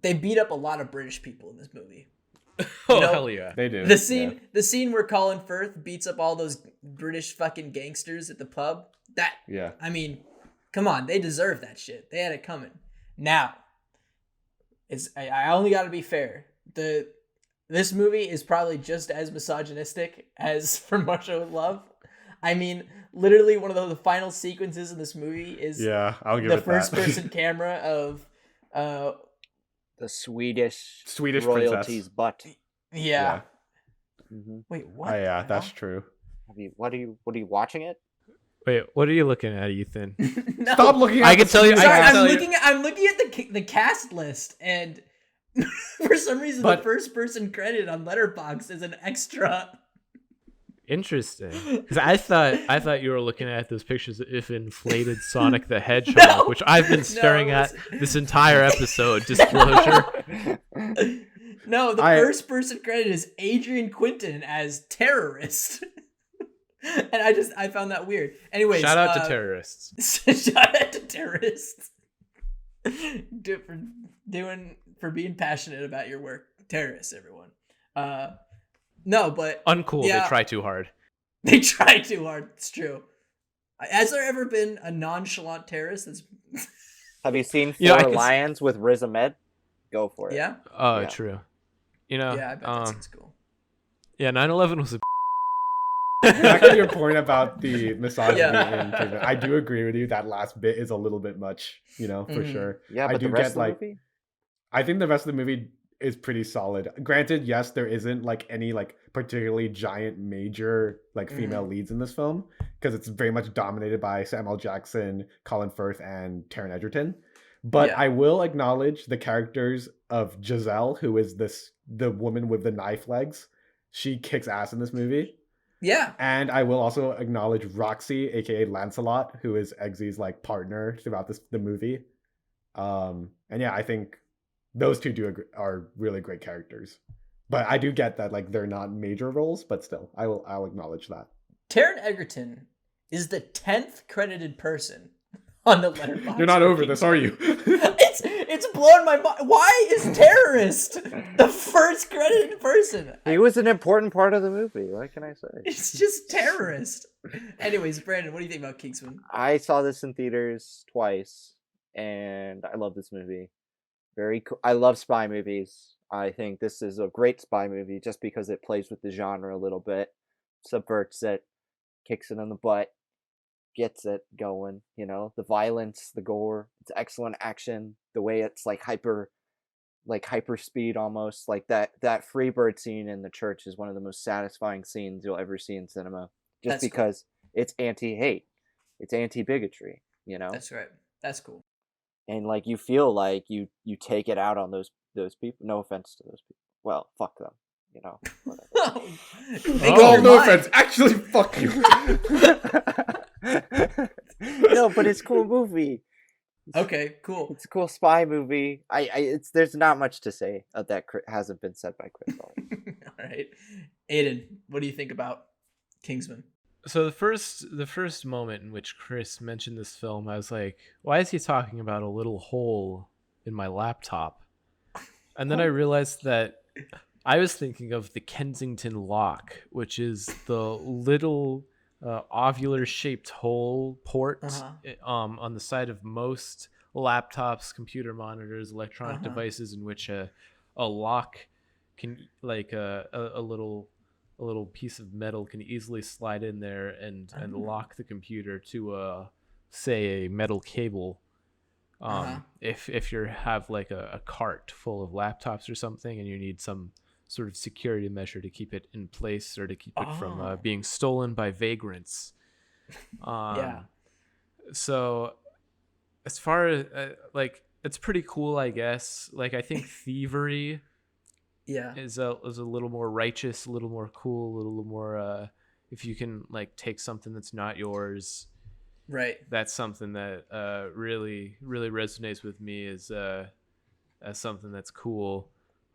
they beat up a lot of British people in this movie. Oh know, hell yeah! They do. The scene where Colin Firth beats up all those British fucking gangsters at the pub, Yeah. I mean, come on, they deserve that shit. They had it coming. Now, I only got to be fair. This movie is probably just as misogynistic as From Russia with Love. I mean, literally one of the final sequences in this movie is Yeah, I'll give the it first that. person camera of The Swedish princess. royalty's butt. yeah. Mm-hmm. Wait, what? Oh, yeah, the that's hell? true. What are you watching it? Wait, what are you looking at, Ethan? No. Stop looking at I can the tell you- I Sorry, can I'm tell you- looking at the cast list, and for some reason, the But- first person credit on Letterboxd is an extra. Interesting. Because I thought you were looking at those pictures of inflated Sonic the Hedgehog, No. which I've been staring at this entire episode. Disclosure. No, the first person credit is Adrian Quinton as terrorist. And I found that weird. Anyways, Shout out to terrorists. shout out to terrorists. For being passionate about your work. Terrorists, everyone. No, but Uncool. yeah. They try too hard. They try too hard. It's true. Has there ever been a nonchalant terrorist that's Have you seen You know, I Four can s- Lions with Riz Ahmed? Go for it. yeah? Oh, Yeah. true. You know, Yeah, I bet that seems cool. yeah, 9/11 was a Back to your point about the misogyny Yeah. in Kingdom, I do agree with you. That last bit is a little bit much, for Mhm. sure. Yeah, I but do the rest get, of the like- movie? I think the rest of the movie is pretty solid. Granted, yes, there isn't like any like particularly giant major like female leads in this film because it's very much dominated by Samuel Jackson, Colin Firth, and Taron Egerton. But Yeah. I will acknowledge the characters of Giselle, who is the woman with the knife legs. She kicks ass in this movie. Yeah. And I will also acknowledge Roxy, aka Lancelot, who is Eggsy's like partner throughout the movie. And yeah, I think those two are really great characters. But I do get that like they're not major roles, but still, I'll acknowledge that. Taron Egerton is the 10th credited person on the Letterboxd. You're not over this, are you? It's blown my mind. Why is terrorist the first credited person? He was an important part of the movie. What can I say? It's just terrorist. Anyways, Brandon, what do you think about Kingsman? I saw this in theaters twice, and I love this movie. Very cool. I love spy movies. I think this is a great spy movie just because it plays with the genre a little bit, subverts it, kicks it in the butt, gets it going. You know, the violence, the gore, it's excellent action. The way it's like hyper speed almost. Like that Freebird scene in the church is one of the most satisfying scenes you'll ever see in cinema. Just That's cool. because it's anti-hate, it's anti-bigotry. You know, That's right. That's cool. and like you feel like you take it out on those people. No offense to those people. Well, fuck them. You know. Whatever. Make up Oh, your no mind. offense. Actually, fuck you. No, but it's a cool movie. Okay, cool. It's a cool spy movie. There's not much to say that hasn't been said by Chris already. All right. Aiden, what do you think about Kingsman? So the first moment in which Chris mentioned this film, I was like, why is he talking about a little hole in my laptop? And then I realized that I was thinking of the Kensington lock, which is the little ovular shaped hole port on the side of most laptops, computer monitors, electronic devices in which a lock can, like a little piece of metal can easily slide in there and lock the computer to say a metal cable. If you have like a cart full of laptops or something and you need some sort of security measure to keep it in place or to keep it from being stolen by vagrants. Yeah. So as far as like, it's pretty cool, I guess. Like, I think thievery is a little more righteous, a little more cool, a little more if you can like take something that's not yours. Right. That's something that really resonates with me as something that's cool.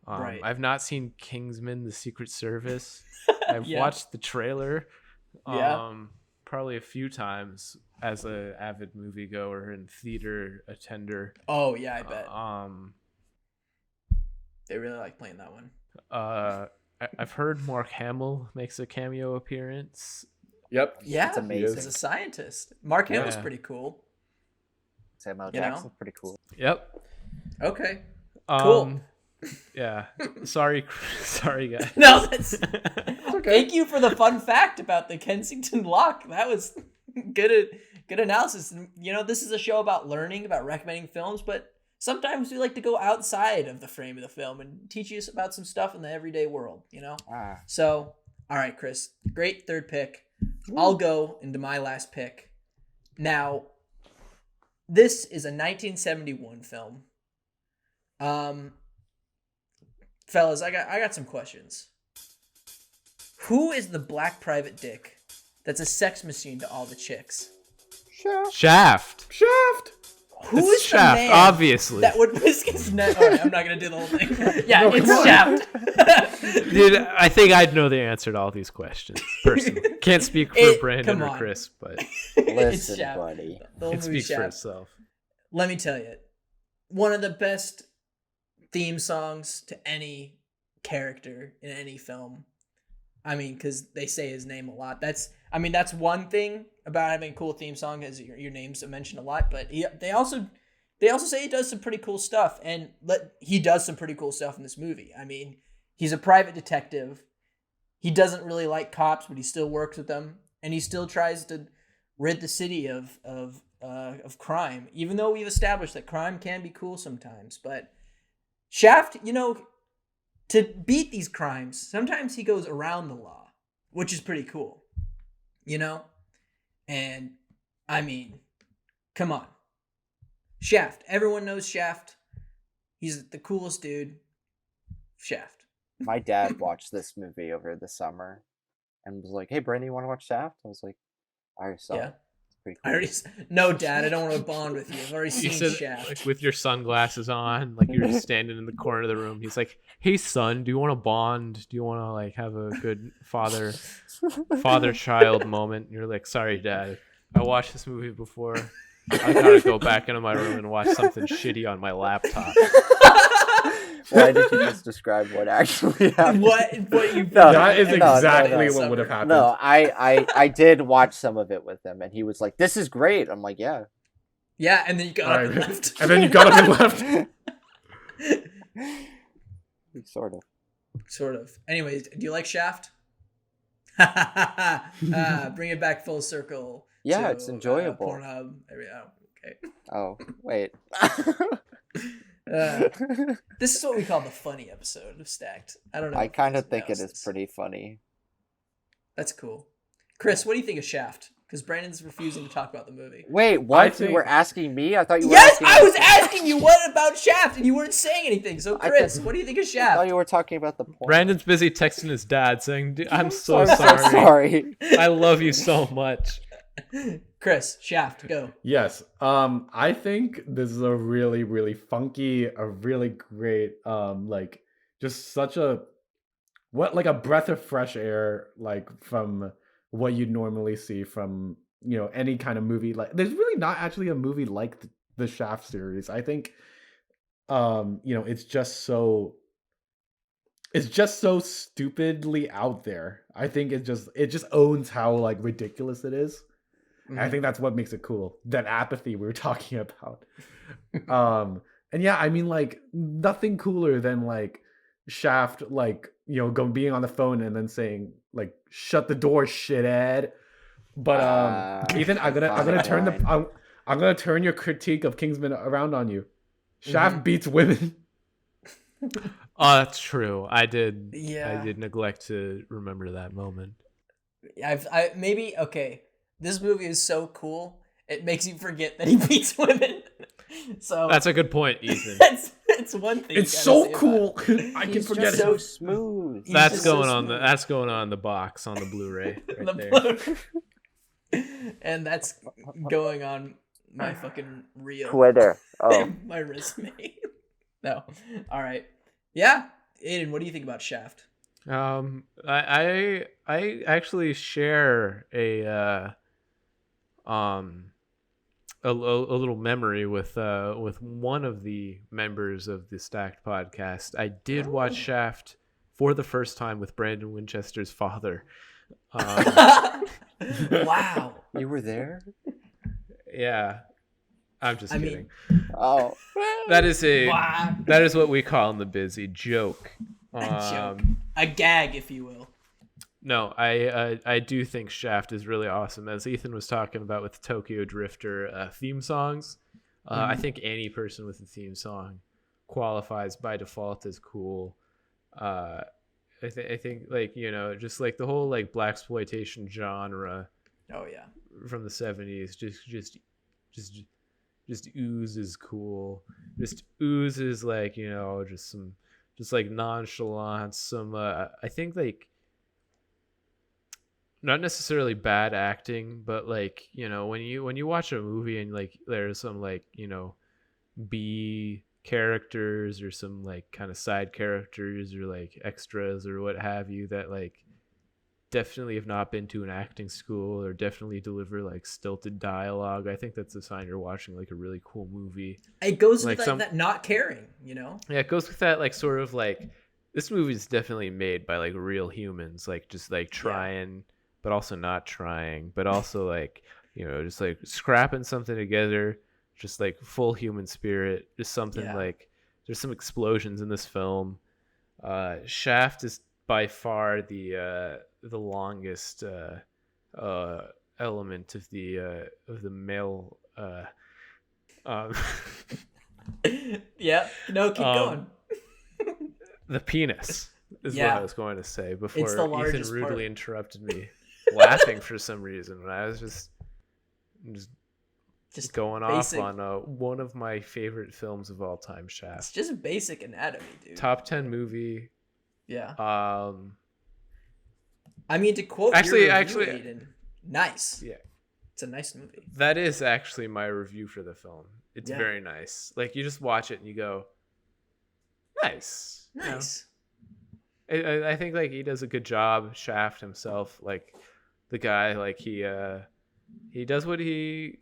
Right. I've not seen Kingsman: The Secret Service. I've watched the trailer probably a few times as a avid moviegoer and theater attender. Oh yeah, I bet. They really like playing that one. I've heard Mark Hamill makes a cameo appearance. Yep. Yeah, It's amazing. as a scientist. Mark Hamill's Yeah. pretty cool. Samuel You know? Jackson's pretty cool. Yep. Okay. Cool. Yeah. Sorry, sorry, guys. No, that's. okay. Thank you for the fun fact about the Kensington Lock. That was good analysis. And, you know, this is a show about learning, about recommending films, but sometimes we like to go outside of the frame of the film and teach you about some stuff in the everyday world, you know? So, all right, Chris, great third pick. I'll go into my last pick. Now, this is a 1971 film. Fellas, I got some questions. Who is the black private dick that's a sex machine to all the chicks? Shaft. Who It's is Shaft, the man obviously. that would risk his neck? All right, I'm not gonna do the whole thing. Yeah, No, it's come on. Shaft. Dude, I think I'd know the answer to all these questions personally. Can't speak for Brandon come or on. Chris, but It's Listen, Shaft. buddy. The whole it movie speaks for Shaft. itself. Let me tell you, one of the best theme songs to any character in any film. I mean, because they say his name a lot. That's one thing about having a cool theme song is your name's mentioned a lot. But they also say he does some pretty cool stuff, and he does some pretty cool stuff in this movie. I mean, he's a private detective. He doesn't really like cops, but he still works with them, and he still tries to rid the city of crime. Even though we've established that crime can be cool sometimes, but Shaft, you know, to beat these crimes, sometimes he goes around the law, which is pretty cool, you know? And, I mean, come on. Shaft. Everyone knows Shaft. He's the coolest dude. Shaft. My dad watched this movie over the summer and was like, "Hey, Brandon, you want to watch Shaft?" I was like, "I already saw Yeah. it. It's pretty I cool." already no, Dad, I don't want to bond with you. I've already You seen said, Shaft. like, with your sunglasses on, like you're just standing in the corner of the room. He's like, "Hey, son, do you want to bond? Do you want to like have a good father-child moment?" And you're like, "Sorry, Dad, I watched this movie before. I gotta go back into my room and watch something shitty on my laptop." Why did you just describe what actually happened? What you No, That is no, exactly no. what would have happened. No, I did watch some of it with him, and he was like, "This is great." I'm like, "Yeah." Yeah, and then you got All up and right. left. And then you got up and left. Sort of. Sort of. Anyways, do you like Shaft? Bring it back full circle. Yeah, to, it's enjoyable. Pornhub. There we go. Okay. Oh, wait. This is what we call the funny episode of Stacked. I don't know. I if kind of anyone think it else is pretty funny. That's cool. Chris, what do you think of Shaft? Because Brandon's refusing to talk about the movie. Wait, what? I You think- were asking me? I thought you were Yes, asking I was asking you what about Shaft, and you weren't saying anything. So, I Chris, thought- what do you think of I thought Shaft? you were talking about the porn. Brandon's busy texting his dad saying, "Dude, I'm so so sorry. sorry. I love you so much." Chris, Shaft, go. Yes. I think this is a really, really funky, a really great, like just such a like a breath of fresh air, like from what you'd normally see from, you know, any kind of movie. Like there's really not actually a movie like the Shaft series. I think you know, it's just so stupidly out there. I think it just owns how like ridiculous it is. Mm-hmm. I think that's what makes it cool. That apathy we were talking about. And yeah, I mean, like nothing cooler than like Shaft, like, you know, being on the phone and then saying like, "Shut the door, shithead." But Ethan, I'm gonna turn I'm gonna turn your critique of Kingsman around on you. Shaft beats women. Oh, that's true. I did Yeah. neglect to remember that moment. Maybe okay. This movie is so cool, it makes you forget that he beats women. So That's a good point, Ethan. it's one thing. It's you so gotta say cool. about it. I can He's forget just it. So smooth. He's That's just so going on smooth. that's going on the box on the Blu-ray right The there. and that's going on my fucking reel. Twitter. Oh. My resume. No. All right. Yeah. Aiden, what do you think about Shaft? I actually share a little memory with one of the members of the Stacked podcast. I did watch Shaft for the first time with Brandon Winchester's father. Wow. You were there? Yeah, I'm just I kidding. Oh. That is Wow. that is what we call in the busy joke. A joke. A gag, if you will. No, I do think Shaft is really awesome, as Ethan was talking about with Tokyo Drifter theme songs. I think any person with a theme song qualifies by default as cool. I think like, you know, just like the whole like blaxploitation genre. Oh yeah. From the 70s just oozes cool. Just oozes like, you know, just like nonchalance, some I think like not necessarily bad acting, but like, you know, when you watch a movie and like there's some like, you know, B characters or some like kind of side characters or like extras or what have you that like definitely have not been to an acting school or definitely deliver like stilted dialogue, I think that's a sign you're watching like a really cool movie. It goes like with like that not caring, you know? Yeah, it goes with that like sort of like this movie is definitely made by like real humans, like just like trying but also not trying, but also like, you know, just like scrapping something together, just like full human spirit, just something like there's some explosions in this film. Shaft is by far the longest element of the male Yeah, no, keep going. The penis is what I was going to say before Ethan rudely interrupted me laughing for some reason when I was just going basic. off on one of my favorite films of all time, Shaft. It's just basic anatomy, dude. Top 10 movie. Yeah. I mean, to quote actually, Aiden, nice. Yeah. It's a nice movie. That is actually my review for the film. It's very nice. Like, you just watch it and you go, nice. Nice. You know? I think, like, he does a good job, Shaft himself. Like, the guy, like, he does what he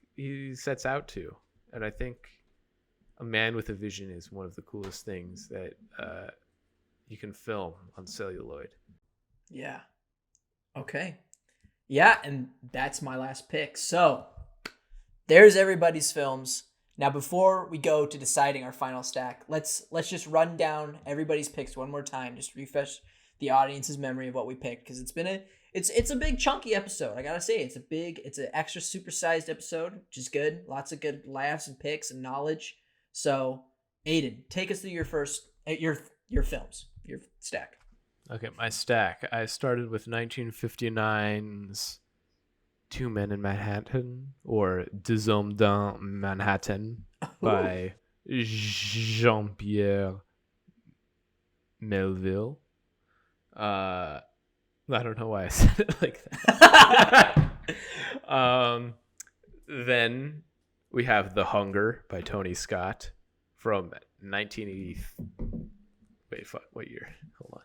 sets out to. And I think a man with a vision is one of the coolest things that you can film on celluloid. Yeah. Okay. Yeah, and that's my last pick. So, there's everybody's films. Now, before we go to deciding our final stack, let's just run down everybody's picks one more time. Just refresh the audience's memory of what we picked, because it's a big chunky episode. I gotta say, it's an extra supersized episode, which is good. Lots of good laughs and picks and knowledge. So, Aiden, take us through your films, your stack. Okay, my stack. I started with 1959's Two Men in Manhattan, or Deux Hommes dans Manhattan, by Jean-Pierre Melville. I don't know why I said it like that. Then we have The Hunger by Tony Scott from 1980. Wait, fuck, what year? Hold on.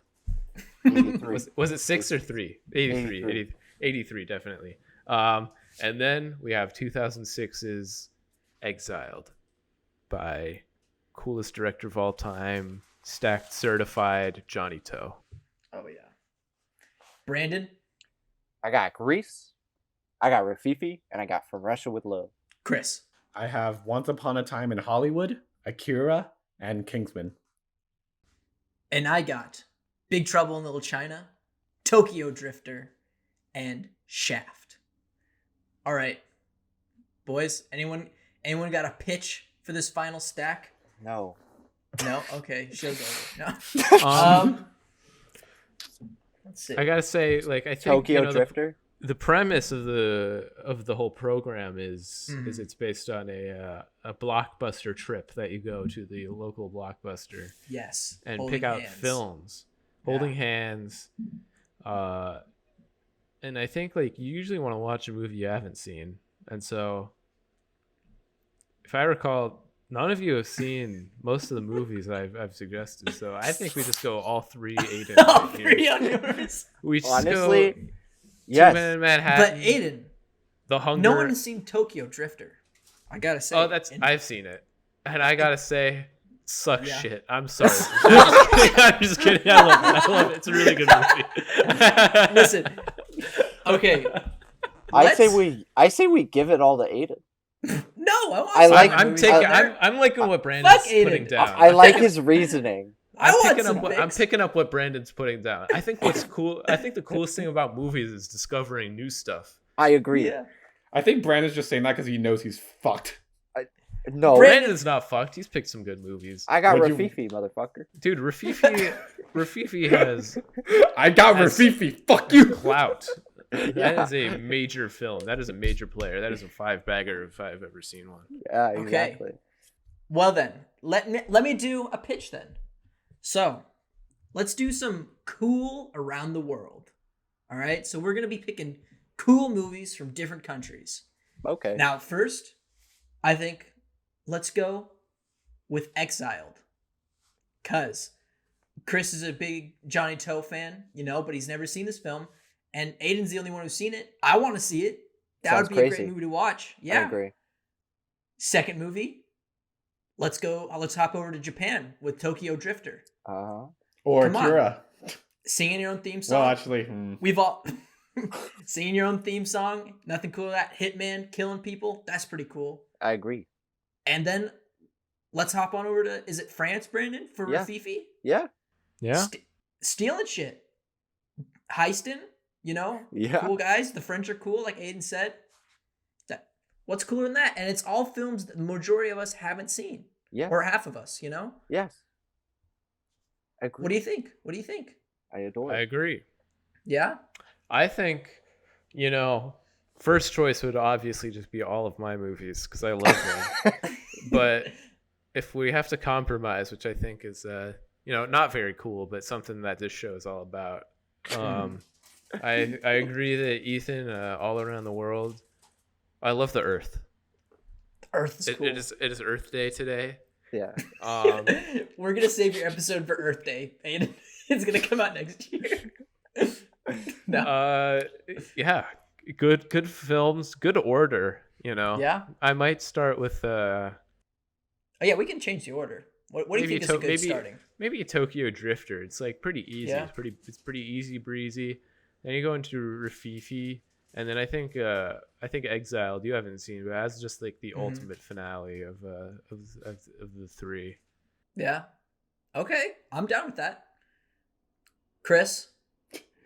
83. Was it 6 or 3? 83, definitely. And then we have 2006's Exiled by coolest director of all time, stacked certified Johnny Toe. Oh yeah. Brandon? I got Grease, I got Rafifi, and I got From Russia with Love. Chris? I have Once Upon a Time in Hollywood, Akira, and Kingsman. And I got Big Trouble in Little China, Tokyo Drifter, and Shaft. All right, boys. Anyone got a pitch for this final stack? No. No. Okay, show's over. No. Let's see. I gotta say, like, I think Tokyo Drifter. The premise of the whole program is it's based on a blockbuster trip that you go to the local blockbuster. Yes. And Holding pick out hands. films, holding hands. And I think like you usually want to watch a movie you haven't seen, and so if I recall, none of you have seen most of the movies I've suggested. So I think we just go all three. Aiden, All three on yours. We just Honestly, go yes. 2 Men in Manhattan. But Aiden, The Hunger. no one has seen Tokyo Drifter. I gotta say. Oh, I've seen it, and I gotta say, sucks Yeah. shit. I'm sorry. I'm just kidding. I love it. It's a really good movie. Listen, Okay. I say Let's- we give it all to Aiden. No, I want. I some like- good I'm movies taking. out there. I'm liking what Brandon's Aiden. putting down. I like picking- his reasoning. I want picking some up. I'm picks. picking up what Brandon's putting down. I think what's cool. I think the coolest thing about movies is discovering new stuff. I agree. Yeah. I think Brandon's just saying that because he knows he's fucked. No, Brandon's not fucked. He's picked some good movies. I got Would you- Rafifi, motherfucker. Dude, Rafifi has I got That's- Rafifi. Fuck you. clout. Yeah. That is a major film. That is a major player. That is a 5-bagger if I've ever seen one. Yeah, Okay. exactly. Well then, let me do a pitch then. So, let's do some cool around the world. All right? So we're going to be picking cool movies from different countries. Okay. Now, first, I think let's go with Exiled. Cuz Chris is a big Johnny Toe fan, but he's never seen this film, and Aiden's the only one who's seen it. I want to see it. That Sounds would be a crazy. great movie to watch. I Yeah. agree. Second movie, let's go. Let's hop over to Japan with Tokyo Drifter. Uh-huh. Or Come on. Kira. Singing your own theme song. Well, actually, We've all singing your own theme song. Nothing cool with that. Hitman killing people. That's pretty cool. I agree. And then let's hop on over to, is it France, Brandon, for Yeah. Rafifi? Yeah. Yeah. Stealing shit. Heisting, Yeah. cool guys. The French are cool, like Aiden said. What's cooler than that? And it's all films that the majority of us haven't seen. Yeah. Or half of us, Yes. I agree. What do you think? What do you think? I adore I it. agree. Yeah? I think, first choice would obviously just be all of my movies because I love them. But if we have to compromise, which I think is, not very cool, but something that this show is all about, I agree that Ethan, all around the world, I love the Earth. Earth is cool. It is Earth Day today. Yeah. We're going to save your episode for Earth Day, Aiden. It's going to come out next year. No. Yeah, good films, good order. Yeah? I might start with Oh, yeah, we can change the order. What do you Maybe think is a good starting? maybe a Tokyo Drifter. It's like pretty easy. Yeah. It's pretty easy breezy. Then you go into Rafifi, and then I think Exiled you haven't seen, but that's just like the ultimate finale of the three. Yeah. Okay, I'm down with that. Chris,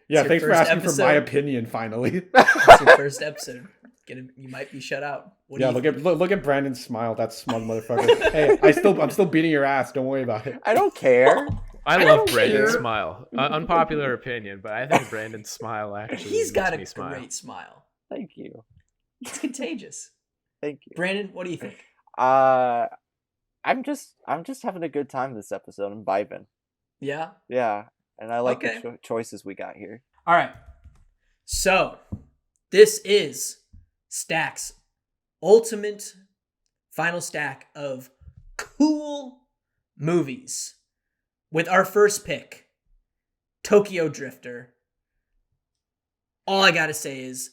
Yeah, It's your thanks for first asking for my episode. opinion. Finally. it's your first episode. You might be shut out. What do Yeah, you look at Brandon's smile. That smug motherfucker. Hey, I'm still beating your ass. Don't worry about it. I don't care. I I love don't Brandon's care. smile. Unpopular opinion, but I think Brandon's smile actually He's got a makes me smile. great smile. Thank you. It's contagious. Thank you. Brandon, what do you think? I'm just having a good time this episode. I'm vibing. Yeah? Yeah, and I like Okay. the choices we got here. All right. So, this is Stack's ultimate final stack of cool movies. With our first pick, Tokyo Drifter. All I gotta say is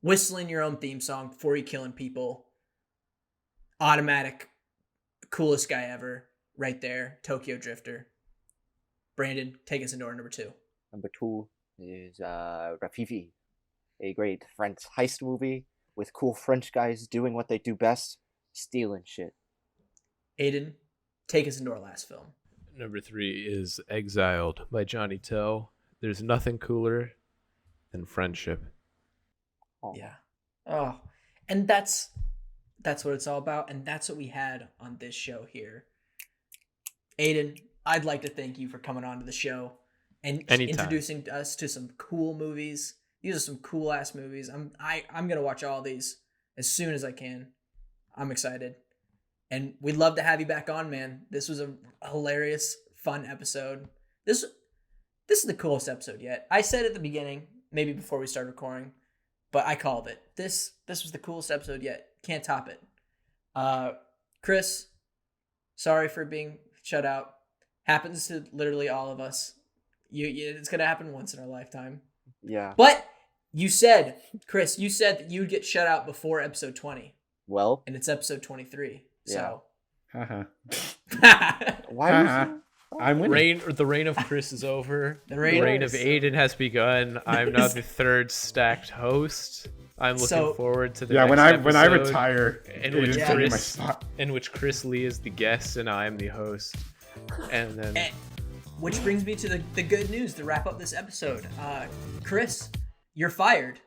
whistling your own theme song before you're killing people. Automatic, coolest guy ever. Right there, Tokyo Drifter. Brandon, take us into our number 2. Number 2 is Rafifi, a great French heist movie with cool French guys doing what they do best, stealing shit. Aiden, take us into our last film. Number 3 is Exiled by Johnny Toe. There's nothing cooler than friendship. Oh. Yeah. Oh, and that's what it's all about, and that's what we had on this show here. Aiden, I'd like to thank you for coming on to the show and Anytime. introducing us to some cool movies. These are some cool ass movies. I'm gonna watch all these as soon as I can. I'm excited, and we'd love to have you back on, man. This was a hilarious, fun episode. This is the coolest episode yet. I said at the beginning, maybe before we started recording, but I called it. This was the coolest episode yet. Can't top it. Chris, sorry for being shut out. Happens to literally all of us. It's gonna happen once in our lifetime. Yeah. But Chris, you said that you'd get shut out before episode 20, Well, and it's episode 23. So Haha. why was I'm winning. The reign of Chris is over. The The reign- reign of Aiden has begun. I'm now the third stacked host. I'm looking So- forward to the Yeah, next when I episode retire, in it which is taking my Chris spot. in which Chris Lee is the guest and I'm the host. And then Eh, which brings me to the good news to wrap up this episode. Chris, you're fired.